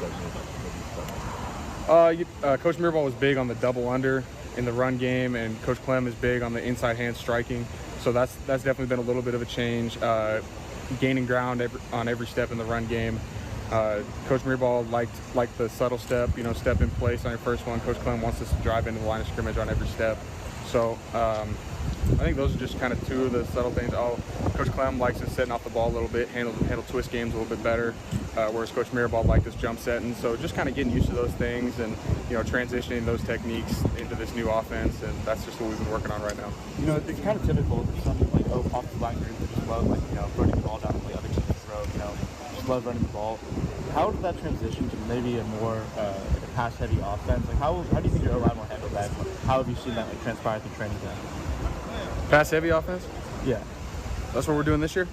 Coach Mirabal was big on the double under in the run game, and Coach Clem is big on the inside hand striking, so that's definitely been a little bit of a change. Gaining ground on every step in the run game. Coach Mirabal liked the subtle step, step in place on your first one. Coach Clem wants us to drive into the line of scrimmage on every step. So I think those are just kind of two of the subtle things. Coach Clem likes us setting off the ball a little bit, handle twist games a little bit better, whereas Coach Mirabal liked us jump setting. So just kind of getting used to those things and transitioning those techniques into this new offense, and that's just what we've been working on right now. It's kind of typical for some offensive line groups that just love running the ball down the other team's throat. Just love running the ball. How did that transition to maybe a more a pass-heavy offense? How do you think your O-line will handle that? How have you seen that transpire through training camp? Pass-heavy offense? Yeah. That's what we're doing this year?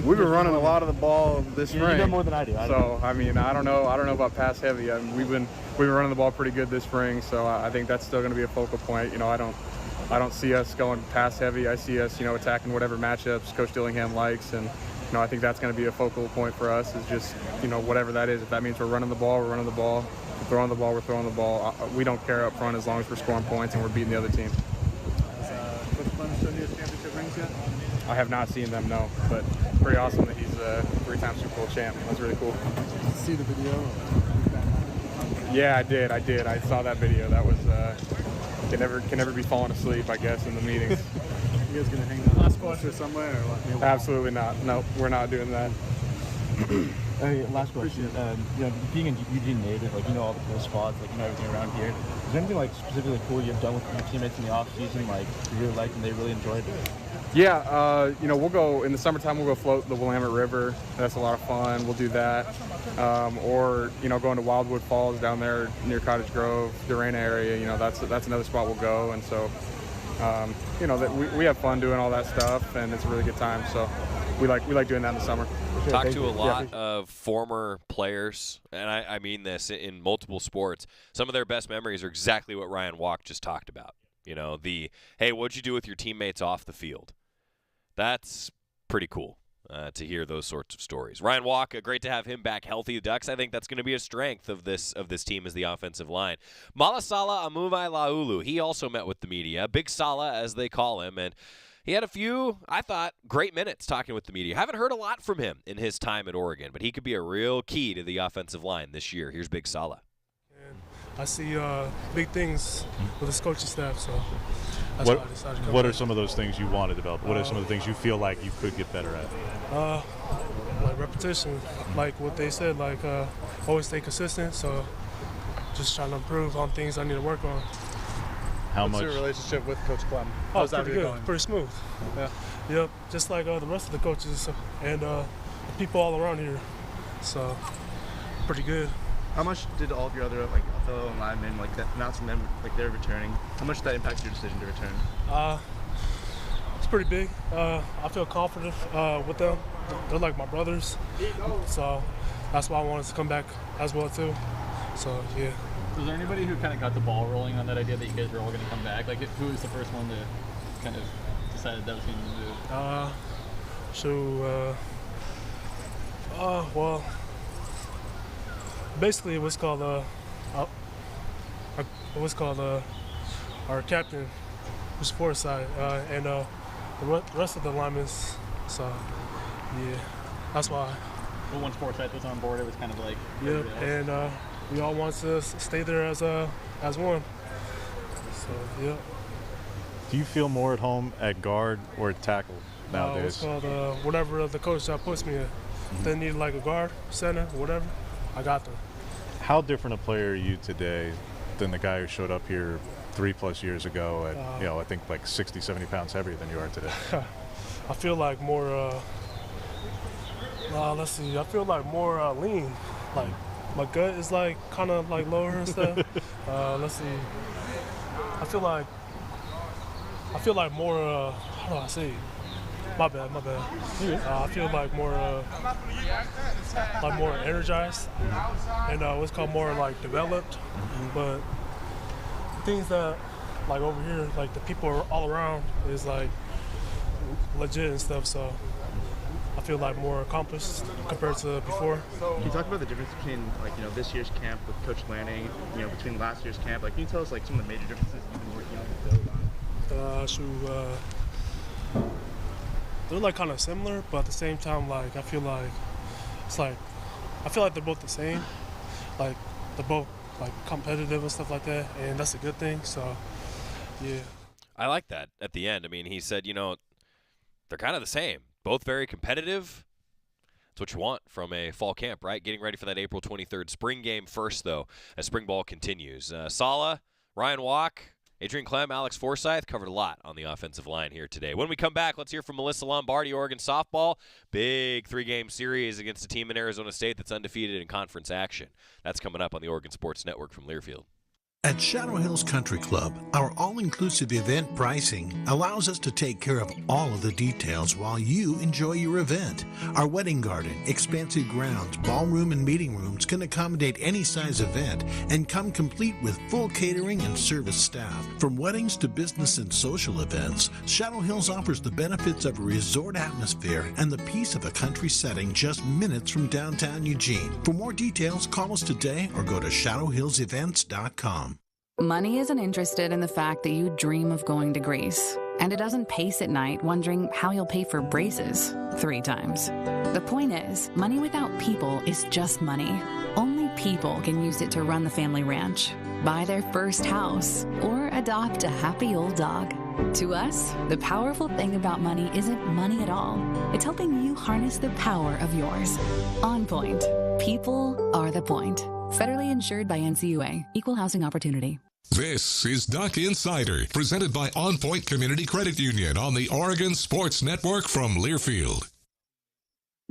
We've been running a lot of the ball this spring. You know more than I do. I don't know about pass-heavy. We've been running the ball pretty good this spring, so I think that's still going to be a focal point. I don't see us going pass-heavy. I see us, attacking whatever matchups Coach Dillingham likes, and I think that's going to be a focal point for us is just, whatever that is. If that means we're running the ball, we're running the ball. If we're throwing the ball, we're throwing the ball. We don't care up front as long as we're scoring points and we're beating the other team. Has Coach Clem shown you his championship rings yet? I have not seen them, no, but pretty awesome that he's a 3-time Super Bowl champ. That's really cool. Did you see the video? Yeah, I did. I saw that video. That was can never be falling asleep, I guess, in the meetings. You guys gonna hang the last poster somewhere or what? Absolutely not. No, we're not doing that. Last question. Being a Eugene native, all the cool spots, everything around here. Is there anything specifically cool you've done with your teammates in the off season, you really liked and they really enjoyed it? Yeah, we'll go in the summertime. We'll go float the Willamette River. That's a lot of fun. We'll do that, or going to Wildwood Falls down there near Cottage Grove, Durana area. That's another spot we'll go. And so, we have fun doing all that stuff, and it's a really good time. So, we like doing that in the summer. Talked to a lot of former players, and I mean this in multiple sports. Some of their best memories are exactly what Ryan Walk just talked about. Hey, what'd you do with your teammates off the field? That's pretty cool to hear those sorts of stories. Ryan Walk, great to have him back healthy. The Ducks, I think that's going to be a strength of this team as the offensive line. Malasala Amuvai-Laulu, he also met with the media, Big Sala as they call him, and he had a few, I thought, great minutes talking with the media. Haven't heard a lot from him in his time at Oregon, but he could be a real key to the offensive line this year. Here's Big Sala. I see big things with this coaching staff, so that's why I decided to come What back. are some of those things you want to develop? What are some of the things you feel like you could get better at? Repetition, like what they said, always stay consistent, so just trying to improve on things I need to work on. What's your relationship with Coach Clem? How's that pretty good, going? Pretty smooth. Yeah. Yep, just like the rest of the coaches and the people all around here, so pretty good. How much did all of your other fellow linemen announcing them they're returning? How much did that impact your decision to return? It's pretty big. I feel confident with them. They're like my brothers, so that's why I wanted to come back as well too. So yeah. Was there anybody who kind of got the ball rolling on that idea that you guys were all going to come back? Who was the first one to kind of decide that was going to move? Well. Basically, it was called our captain, who's Forsyth, and the rest of the linemen. So, yeah, that's why. But once Forsyth was on board, it was kind of like Yep, and we all want to stay there as one. So, yeah. Do you feel more at home at guard or at tackle nowadays? It's called whatever the coach puts me in. If they need like a guard, center, whatever, I got them. How different a player are you today than the guy who showed up here 3+ years ago at, I think like 60, 70 pounds heavier than you are today? I feel like more, let's see, I feel like more lean. Like my gut is like kind of like lower and stuff. Let's see, I feel like more, how do I say it? My bad. I feel like more energized and what's called more like developed. But things that like over here, like the people all around is like legit and stuff. So I feel like more accomplished compared to before. Can you talk about the difference between this year's camp with Coach Lanning, between last year's camp? Like, can you tell us like some of the major differences you've been working on with Bill? They're like kind of similar, but at the same time, like I feel like they're both the same. Like they're both like competitive and stuff like that, and that's a good thing. So, yeah. I like that at the end. I mean, he said, they're kind of the same. Both very competitive. That's what you want from a fall camp, right? Getting ready for that April 23rd spring game first, though, as spring ball continues. Sala, Ryan Walk, Adrian Clem, Alex Forsyth covered a lot on the offensive line here today. When we come back, let's hear from Melyssa Lombardi, Oregon softball. Big 3-game series against a team in Arizona State that's undefeated in conference action. That's coming up on the Oregon Sports Network from Learfield. At Shadow Hills Country Club, our all-inclusive event pricing allows us to take care of all of the details while you enjoy your event. Our wedding garden, expansive grounds, ballroom, and meeting rooms can accommodate any size event and come complete with full catering and service staff. From weddings to business and social events, Shadow Hills offers the benefits of a resort atmosphere and the peace of a country setting just minutes from downtown Eugene. For more details, call us today or go to shadowhillsevents.com. Money isn't interested in the fact that you dream of going to Greece. And it doesn't pace at night wondering how you'll pay for braces 3 times. The point is, money without people is just money. Only people can use it to run the family ranch, buy their first house, or adopt a happy old dog. To us, the powerful thing about money isn't money at all. It's helping you harness the power of yours. On Point. People are the point. Federally insured by NCUA. Equal housing opportunity. This is Duck Insider, presented by On Point Community Credit Union on the Oregon Sports Network from Learfield.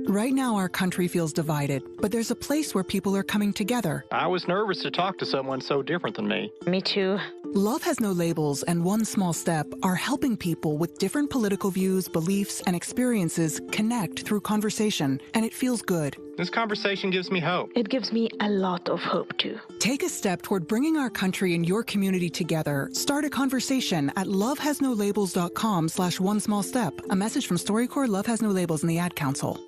Right now, our country feels divided, but there's a place where people are coming together. I was nervous to talk to someone so different than me. Me too. Love Has No Labels and One Small Step are helping people with different political views, beliefs, and experiences connect through conversation, and it feels good. This conversation gives me hope. It gives me a lot of hope, too. Take a step toward bringing our country and your community together. Start a conversation at lovehasnolabels.com/onesmallstep. A message from StoryCorps, Love Has No Labels, and the Ad Council.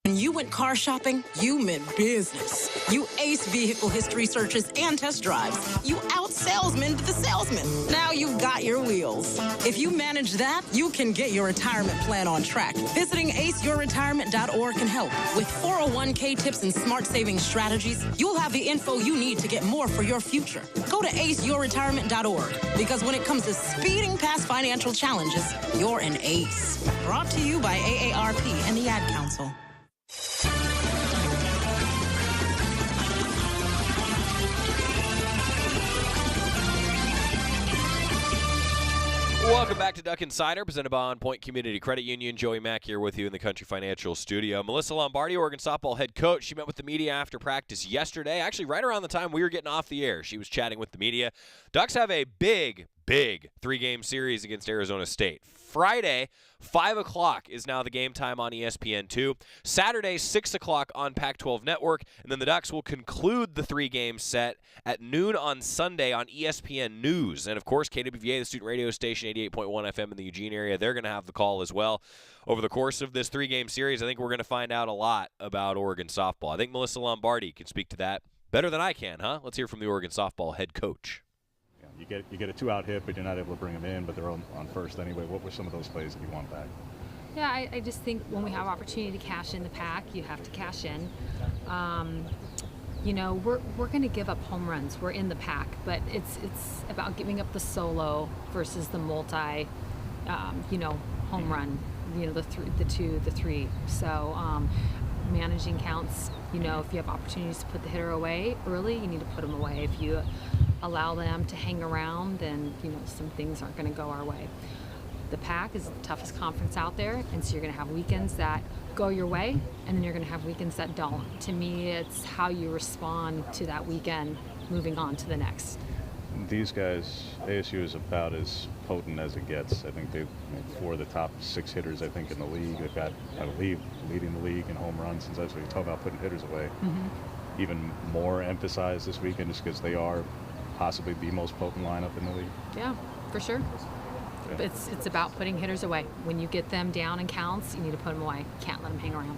When you went car shopping, you meant business. You aced vehicle history searches and test drives. You out-salesmaned the salesman. Now you've got your wheels. If you manage that, you can get your retirement plan on track. Visiting aceyourretirement.org can help. With 401k tips and smart saving strategies, you'll have the info you need to get more for your future. Go to aceyourretirement.org, because when it comes to speeding past financial challenges, you're an ace. Brought to you by AARP and the Ad Council. Welcome back to Duck Insider, presented by On Point Community Credit Union. Joey Mack here with you in the Country Financial Studio. Melyssa Lombardi, Oregon softball head coach. She met with the media after practice yesterday, actually right around the time we were getting off the air. She was chatting with the media. Ducks have a big 3-game series against Arizona State. Friday, 5 o'clock is now the game time on ESPN2. Saturday, 6 o'clock on Pac-12 Network. And then the Ducks will conclude the 3-game set at noon on Sunday on ESPN News. And, of course, KWVA, the student radio station, 88.1 FM in the Eugene area, they're going to have the call as well. Over the course of this 3-game series, I think we're going to find out a lot about Oregon softball. I think Melyssa Lombardi can speak to that better than I can, huh? Let's hear from the Oregon softball head coach. You get a 2-out hit, but you're not able to bring them in, but they're on first anyway. What were some of those plays that you want back? Yeah, I just think when we have opportunity to cash in the pack, you have to cash in. You know, we're going to give up home runs. We're in the pack, but it's about giving up the solo versus the multi, home run. You know, the two, the three. So managing counts. You know, if you have opportunities to put the hitter away early, you need to put them away. If you allow them to hang around, then some things aren't going to go our way. The pack is the toughest conference out there, and so you're going to have weekends that go your way, and then you're going to have weekends that don't. To me, it's how you respond to that weekend, moving on to the next. These guys, ASU is about as potent as it gets. I think they're 4 of the top 6 hitters, I think, in the league. They've got, I believe, leading the league in home runs, since that's what you talk about, putting hitters away. Mm-hmm. Even more emphasized this weekend just because they are possibly the most potent lineup in the league. Yeah, for sure. It's about putting hitters away. When you get them down in counts, you need to put them away. Can't let them hang around.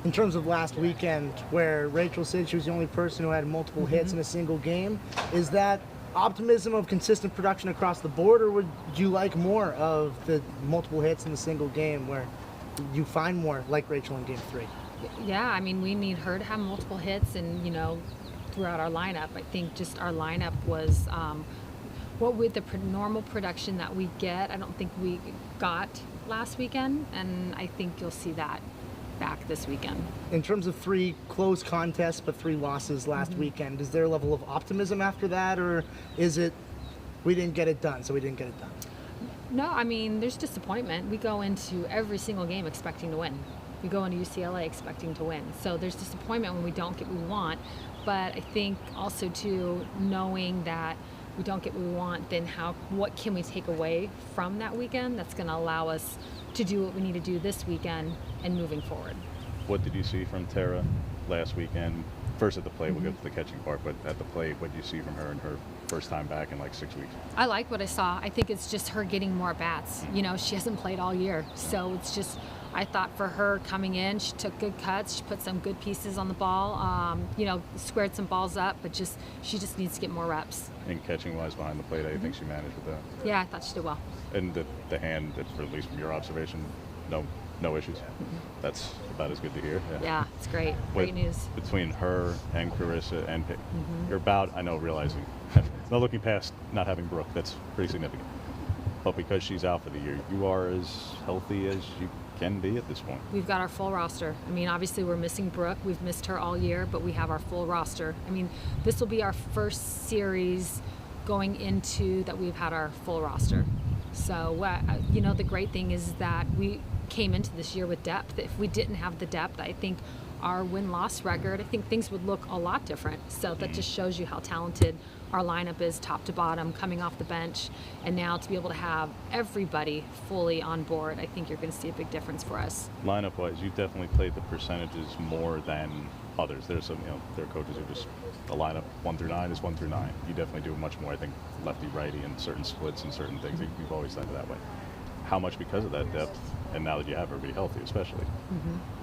In terms of last weekend, where Rachel said she was the only person who had multiple hits in a single game, is that optimism of consistent production across the board, or would you like more of the multiple hits in a single game where you find more like Rachel in Game 3? Yeah, I mean, we need her to have multiple hits and, throughout our lineup. I think just our lineup was... what with the normal production that we get, I don't think we got last weekend, and I think you'll see that back this weekend. In terms of 3 close contests but 3 losses last weekend, is there a level of optimism after that, or is it we didn't get it done, so we didn't get it done? No, I mean, there's disappointment. We go into every single game expecting to win. We go into UCLA expecting to win. So there's disappointment when we don't get what we want, but I think also too, knowing that we don't get what we want, then what can we take away from that weekend that's going to allow us to do what we need to do this weekend and moving forward. What did you see from Tara last weekend? First at the plate, we'll get to the catching part, but at the plate, what did you see from her in her first time back in like 6 weeks? I like what I saw. I think it's just her getting more bats. She hasn't played all year, so it's just, I thought for her coming in, she took good cuts, she put some good pieces on the ball, squared some balls up, but she just needs to get more reps. And catching-wise behind the plate, how do you think she managed with that? Yeah, I thought she did well. And the hand, at least from your observation, no issues. That's about as good to hear. Yeah, it's great. Great news. Between her and Carissa and Pick, you're about, realizing, not looking past not having Brooke, that's pretty significant. But because she's out for the year, you are as healthy as you can be at this point. We've got our full roster. I mean, obviously we're missing Brooke. We've missed her all year, but we have our full roster. I mean, this will be our first series going into that we've had our full roster. So, the great thing is that we came into this year with depth. If we didn't have the depth, I think our win-loss record, I think things would look a lot different. So that just shows you how talented our lineup is, top to bottom, coming off the bench. And now to be able to have everybody fully on board, I think you're going to see a big difference for us. Lineup-wise, you definitely played the percentages more than others. There's some, there are coaches who just, the lineup 1 through 9 is 1 through 9. You definitely do much more, I think, lefty-righty in certain splits and certain things. You've always done it that way. How much because of that depth, and now that you have everybody healthy especially,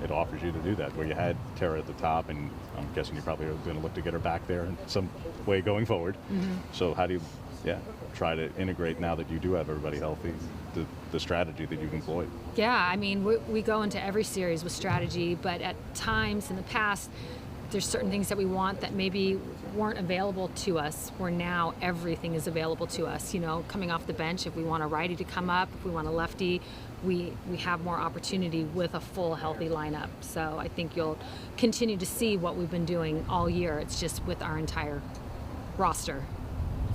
it offers you to do that, where you had Tara at the top, and I'm guessing you're probably going to look to get her back there in some way going forward. So how do you try to integrate, now that you do have everybody healthy, the strategy that you've employed? Yeah, I mean, we go into every series with strategy, but at times in the past, there's certain things that we want that maybe weren't available to us, where now everything is available to us. Coming off the bench, if we want a righty to come up, if we want a lefty, we have more opportunity with a full healthy lineup. So I think you'll continue to see what we've been doing all year. It's just with our entire roster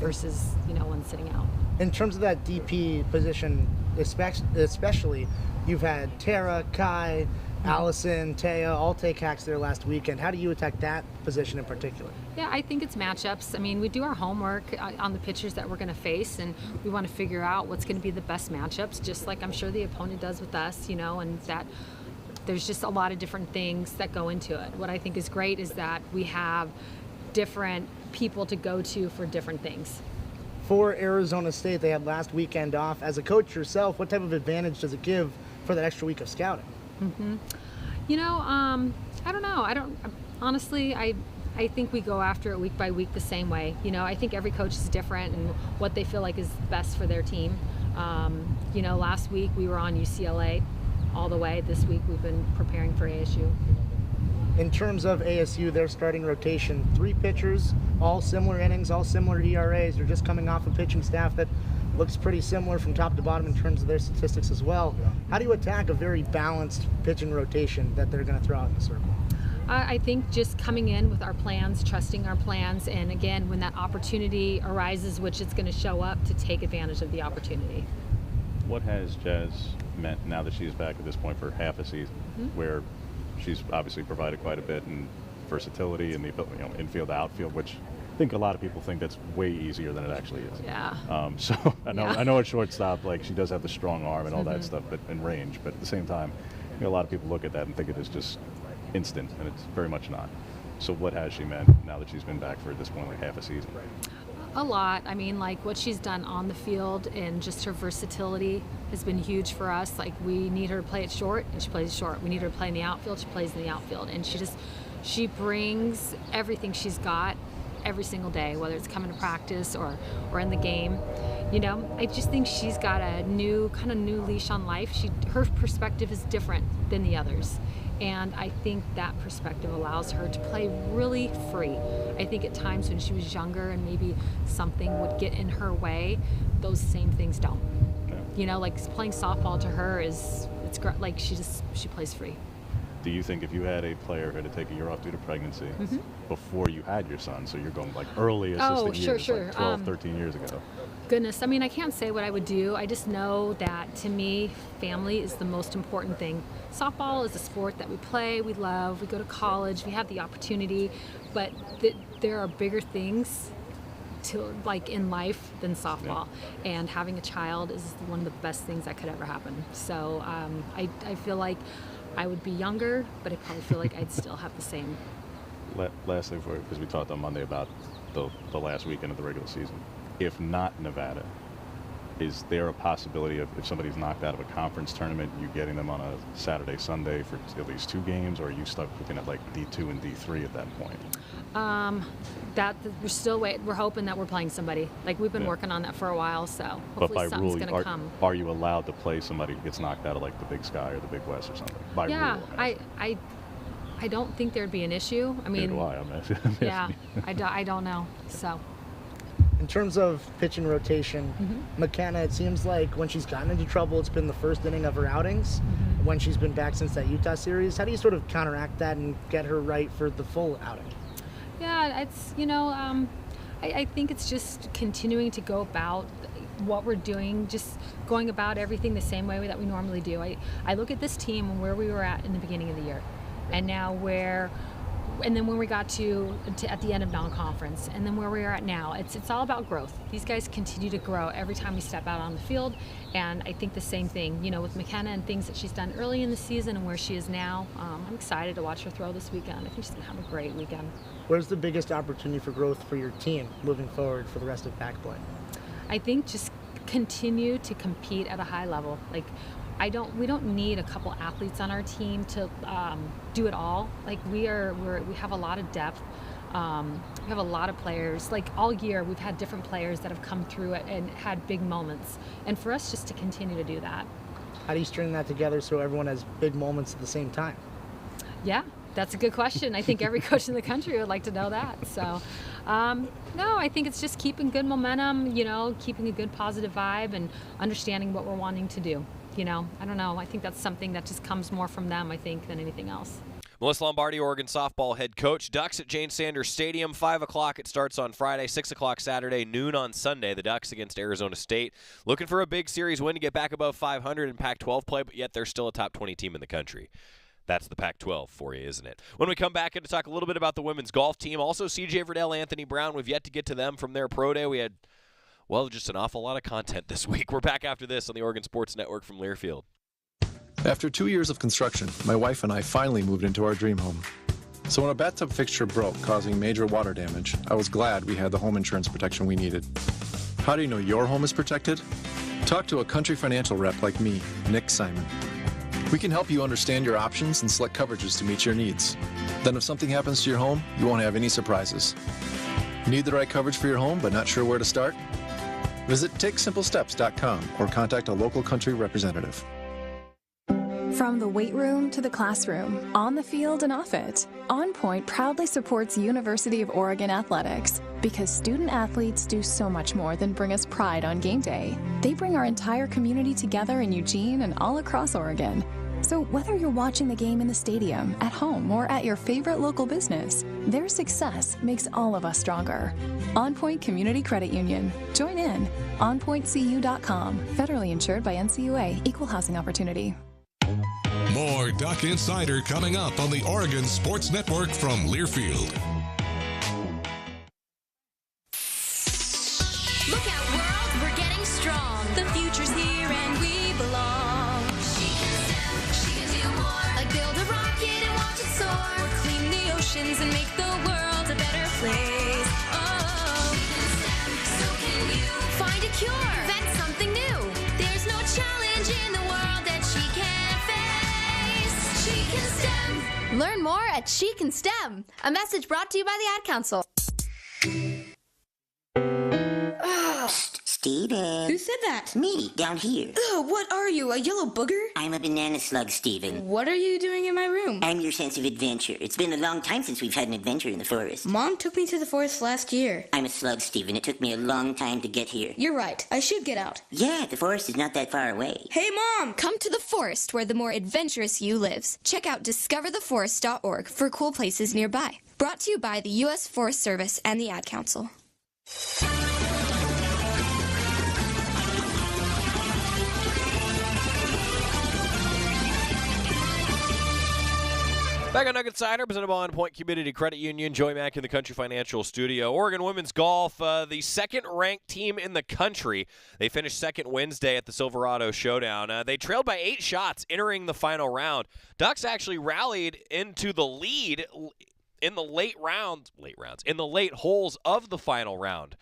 versus one sitting out. In terms of that DP position, especially, you've had Tara, Kai, Allison, Taya all take hacks there last weekend. How do you attack that position in particular? Yeah, I think it's matchups. I mean, we do our homework on the pitchers that we're going to face, and we want to figure out what's going to be the best matchups, just like I'm sure the opponent does with us, and that there's just a lot of different things that go into it. What I think is great is that we have different people to go to for different things. For Arizona State, they had last weekend off. As a coach yourself, what type of advantage does it give for that extra week of scouting? I don't know. Honestly, I think we go after it week by week the same way. I think every coach is different and what they feel like is best for their team. Last week we were on UCLA. all the way. This week we've been preparing for ASU. In terms of ASU, their starting rotation, 3 pitchers, all similar innings, all similar ERAs. They're just coming off a pitching staff that looks pretty similar from top to bottom in terms of their statistics as well. How do you attack a very balanced pitching rotation that they're going to throw out in the circle? I think just coming in with our plans, trusting our plans, and again, when that opportunity arises, which it's going to show up, to take advantage of the opportunity. What has Jazz meant now that she's back at this point for half a season, where she's obviously provided quite a bit in versatility and the infield, outfield, which I think a lot of people think that's way easier than it actually is. Yeah. So I know at shortstop, like, she does have the strong arm and all that stuff, but in range. But at the same time, a lot of people look at that and think it is just instant, and it's very much not. So what has she meant now that she's been back for at this point like half a season? A lot. I mean, like, what she's done on the field and just her versatility has been huge for us. Like, we need her to play it short, and she plays it short. We need her to play in the outfield, she plays in the outfield. And she brings everything she's got every single day, whether it's coming to practice or in the game. I just think she's got a new leash on life. Her perspective is different than the others. And I think that perspective allows her to play really free. I think at times when she was younger and maybe something would get in her way, those same things don't. Like playing softball to her it's great. Like, she plays free. Do you think if you had a player who had to take a year off due to pregnancy before you had your son, so you're going like early assistant years, sure. like 12, 13 years ago? Goodness, I mean, I can't say what I would do. I just know that, to me, family is the most important thing. Softball is a sport that we play, we love, we go to college, we have the opportunity, but there are bigger things in life than softball. Yeah. And having a child is one of the best things that could ever happen. So I feel like I would be younger, but I probably feel like I'd still have the same. Last thing for you, because we talked on Monday about the last weekend of the regular season. If not Nevada, is there a possibility of, if somebody's knocked out of a conference tournament, you getting them on a Saturday, Sunday for at least 2 games, or are you stuck looking at like D2 and D3 at that point? That we're still waiting. We're hoping that we're playing somebody. Like, we've been working on that for a while, so hopefully something's going to come. Are you allowed to play somebody who gets knocked out of like the Big Sky or the Big West or something? By rule, I don't think there'd be an issue. I mean, I don't know. So. In terms of pitching rotation, McKenna, it seems like when she's gotten into trouble, it's been the first inning of her outings when she's been back since that Utah series. How do you sort of counteract that and get her right for the full outing? Yeah, it's, I think it's just continuing to go about what we're doing, just going about everything the same way that we normally do. I look at this team and where we were at in the beginning of the year, and now and then when we got to at the end of non-conference, and then where we are at now, it's all about growth. These guys continue to grow every time we step out on the field, and I think the same thing, with McKenna and things that she's done early in the season and where she is now. I'm excited to watch her throw this weekend. I think she's gonna have a great weekend. Where's the biggest opportunity for growth for your team moving forward for the rest of pack play? I think just continue to compete at a high level. Like, we don't need a couple athletes on our team to do it all. Like, we have a lot of depth. We have a lot of players. Like, all year we've had different players that have come through it and had big moments. And for us just to continue to do that. How do you string that together so everyone has big moments at the same time? Yeah, that's a good question. I think every coach in the country would like to know that. So, no, I think it's just keeping good momentum, keeping a good positive vibe and understanding what we're wanting to do. I don't know. I think that's something that just comes more from them, I think, than anything else. Melyssa Lombardi, Oregon softball head coach. Ducks at Jane Sanders Stadium, 5 o'clock. It starts on Friday, 6 o'clock Saturday, noon on Sunday. The Ducks against Arizona State. Looking for a big series win to get back above 500 in Pac-12 play, but yet they're still a top 20 team in the country. That's the Pac-12 for you, isn't it? When we come back and to talk a little bit about the women's golf team, also CJ Verdell, Anthony Brown, we've yet to get to them from their pro day. We had, just an awful lot of content this week. We're back after this on the Oregon Sports Network from Learfield. After 2 years of construction, my wife and I finally moved into our dream home. So when a bathtub fixture broke, causing major water damage, I was glad we had the home insurance protection we needed. How do you know your home is protected? Talk to a Country Financial rep like me, Nick Simon. We can help you understand your options and select coverages to meet your needs. Then if something happens to your home, you won't have any surprises. Need the right coverage for your home but not sure where to start? Visit TakeSimpleSteps.com or contact a local Country representative. From the weight room to the classroom, on the field and off it, On Point proudly supports University of Oregon athletics because student athletes do so much more than bring us pride on game day. They bring our entire community together in Eugene and all across Oregon. So whether you're watching the game in the stadium, at home, or at your favorite local business, their success makes all of us stronger. On Point Community Credit Union. Join in. OnPointCU.com. Federally insured by NCUA. Equal housing opportunity. More Duck Insider coming up on the Oregon Sports Network from Learfield. Look out, world, we're getting strong. The future's here and we belong. She can do more. Like build a rocket and watch it soar. Or clean the oceans and make the world a better place. Oh, so can you find a cure? Invent something new. There's no challenge in the world that she can't face. She can STEM. Learn more at She Can STEM. A message brought to you by the Ad Council. Steven. Who said that? Me, down here. Ugh, what are you, a yellow booger? I'm a banana slug, Steven. What are you doing in my room? I'm your sense of adventure. It's been a long time since we've had an adventure in the forest. Mom took me to the forest last year. I'm a slug, Steven. It took me a long time to get here. You're right. I should get out. Yeah, the forest is not that far away. Hey, Mom! Come to the forest where the more adventurous you lives. Check out discovertheforest.org for cool places nearby. Brought to you by the U.S. Forest Service and the Ad Council. Back on Duck Insider, presented by On Point Community Credit Union. Joey Mack in the Country Financial Studio. Oregon women's golf, the second-ranked team in the country. They finished second Wednesday at the Silverado Showdown. They trailed by 8 shots entering the final round. Ducks actually rallied into the lead in the late holes of the final round.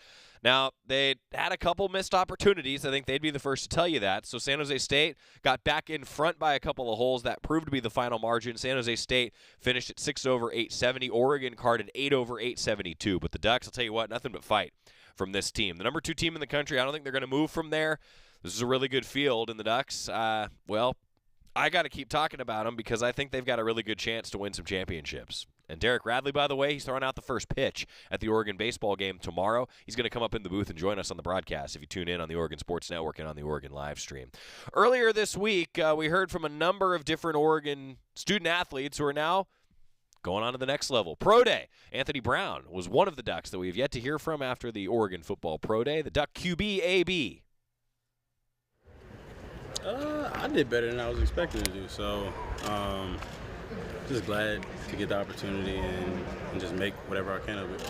Now, they had a couple missed opportunities. I think they'd be the first to tell you that. So San Jose State got back in front by a couple of holes. That proved to be the final margin. San Jose State finished at 6 over 870. Oregon carded 8 over 872. But the Ducks, I'll tell you what, nothing but fight from this team. The number 2 team in the country, I don't think they're going to move from there. This is a really good field. And the Ducks, well, I got to keep talking about them because I think they've got a really good chance to win some championships. And Derek Radley, by the way, he's throwing out the first pitch at the Oregon baseball game tomorrow. He's going to come up in the booth and join us on the broadcast if you tune in on the Oregon Sports Network and on the Oregon live stream. Earlier this week, we heard from a number of different Oregon student athletes who are now going on to the next level. Pro Day. Anthony Brown was one of the Ducks that we have yet to hear from after the Oregon Football Pro Day. The Duck QB AB. I did better than I was expecting to do, so just glad to get the opportunity and just make whatever I can of it.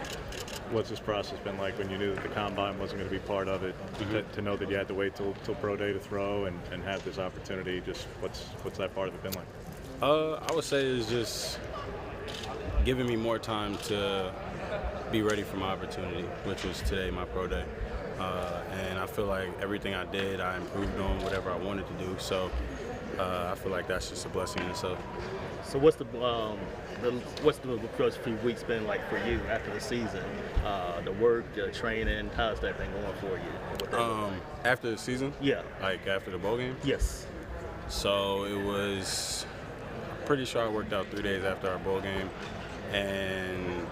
What's this process been like when you knew that the combine wasn't going to be part of it, to know that you had to wait till pro day to throw and have this opportunity? Just what's that part of it been like? I would say it's just giving me more time to be ready for my opportunity, which was today, my pro day. And I feel like everything I did, I improved on whatever I wanted to do. So I feel like that's just a blessing in itself. So what's the first few weeks been like for you after the season? The work, the training, how's that been going for you? After the season? Yeah. Like after the bowl game? Yes. So it was pretty sure I worked out 3 days after our bowl game, and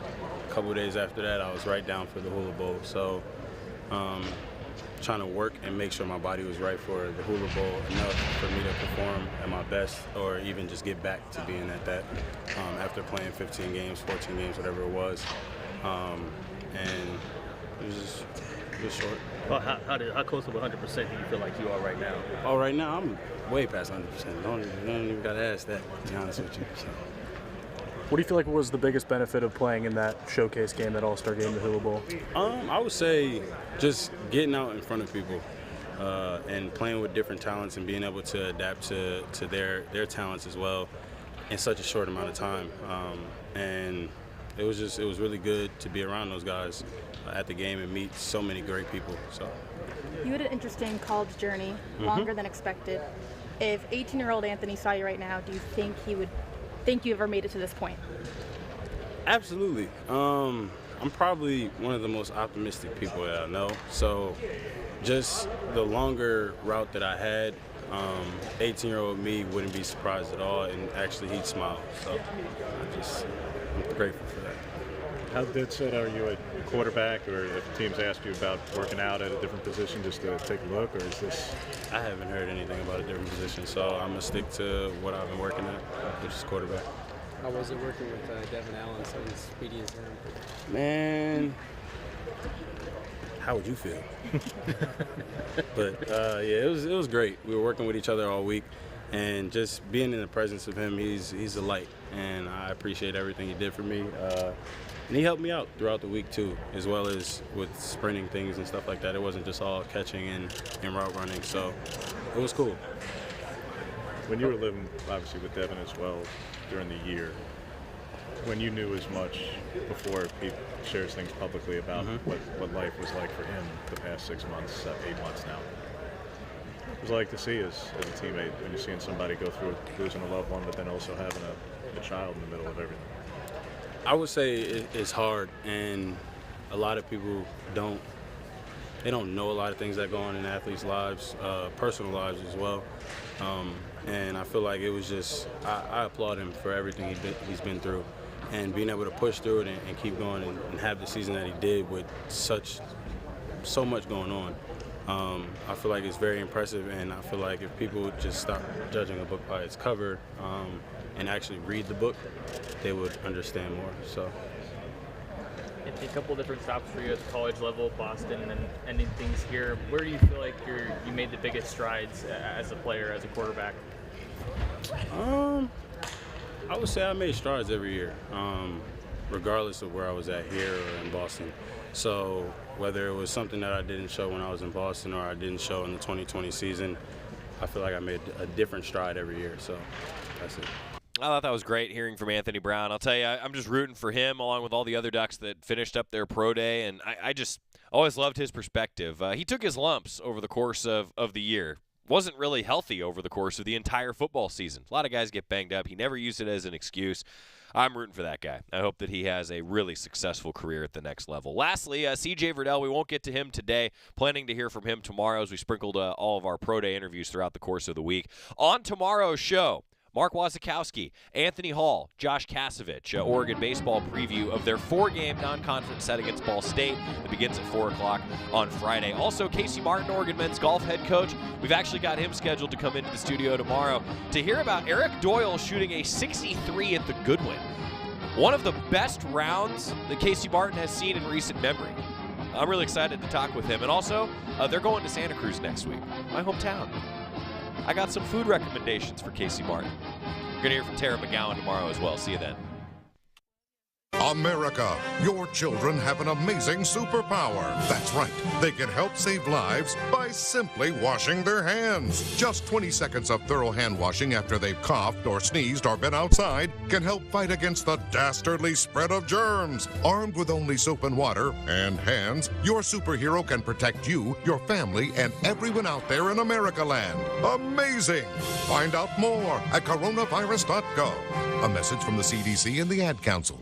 a couple of days after that I was right down for the Hula Bowl. So trying to work and make sure my body was right for the Hula Bowl enough for me to perform at my best, or even just get back to being at that after playing 15 games, 14 games, whatever it was. And it was just short. Well, how close to 100% do you feel like you are right now? Oh, right now I'm way past 100%. Don't even got to ask that, to be honest with you. So. What do you feel like was the biggest benefit of playing in that showcase game, that All-Star game, the Hula Bowl? I would say just getting out in front of people and playing with different talents and being able to adapt to their talents as well in such a short amount of time. And it was really good to be around those guys at the game and meet so many great people. So you had an interesting college journey, longer than expected. If 18-year-old Anthony saw you right now, do you think he would think you ever made it to this point? Absolutely. I'm probably one of the most optimistic people that I know. So just the longer route that I had 18-year-old me wouldn't be surprised at all, and actually he'd smile. So I'm grateful for that. How dead set are you at quarterback, or if teams ask you about working out at a different position just to take a look, or is this? I haven't heard anything about a different position, so I'm going to stick to what I've been working at, which is quarterback. How was it working with Devin Allen, so he's speedy as him? Man, how would you feel? But yeah, it was great. We were working with each other all week, and just being in the presence of him, he's a light, and I appreciate everything he did for me. And he helped me out throughout the week too, as well as with sprinting things and stuff like that. It wasn't just all catching and route running, so it was cool. When you were living, obviously, with Devin as well during the year, when you knew as much before he shares things publicly about what life was like for him the past 6 months, 8 months now, what was it like to see as a teammate when you're seeing somebody go through losing a loved one, but then also having a child in the middle of everything? I would say it's hard, and a lot of people don't know a lot of things that go on in athletes' lives, personal lives as well. And I feel like it was just, I applaud him for everything he's been through, and being able to push through it and keep going and have the season that he did with so much going on. I feel like it's very impressive, and I feel like if people would just stop judging a book by its cover and actually read the book, they would understand more. So. A couple different stops for you at the college level, Boston, and then ending things here. Where do you feel like you made the biggest strides as a player, as a quarterback? I would say I made strides every year, regardless of where I was at here or in Boston. So whether it was something that I didn't show when I was in Boston or I didn't show in the 2020 season, I feel like I made a different stride every year. So that's it. I thought that was great hearing from Anthony Brown. I'll tell you, I'm just rooting for him along with all the other Ducks that finished up their pro day, and I just always loved his perspective. He took his lumps over the course of the year. Wasn't really healthy over the course of the entire football season. A lot of guys get banged up. He never used it as an excuse. I'm rooting for that guy. I hope that he has a really successful career at the next level. Lastly, C.J. Verdell, we won't get to him today. Planning to hear from him tomorrow as we sprinkled all of our pro day interviews throughout the course of the week. On tomorrow's show, Mark Wasikowski, Anthony Hall, Josh Kasevich, Oregon baseball preview of their 4-game non-conference set against Ball State that begins at 4 o'clock on Friday. Also, Casey Martin, Oregon men's golf head coach. We've actually got him scheduled to come into the studio tomorrow to hear about Eric Doyle shooting a 63 at the Goodwin. One of the best rounds that Casey Martin has seen in recent memory. I'm really excited to talk with him. And also, they're going to Santa Cruz next week, my hometown. I got some food recommendations for Casey Martin. We're going to hear from Tara McGowan tomorrow as well. See you then. America, your children have an amazing superpower. That's right. They can help save lives by simply washing their hands. Just 20 seconds of thorough hand washing after they've coughed or sneezed or been outside can help fight against the dastardly spread of germs. Armed with only soap and water and hands, your superhero can protect you, your family, and everyone out there in America land. Amazing! Find out more at coronavirus.gov. A message from the CDC and the Ad Council.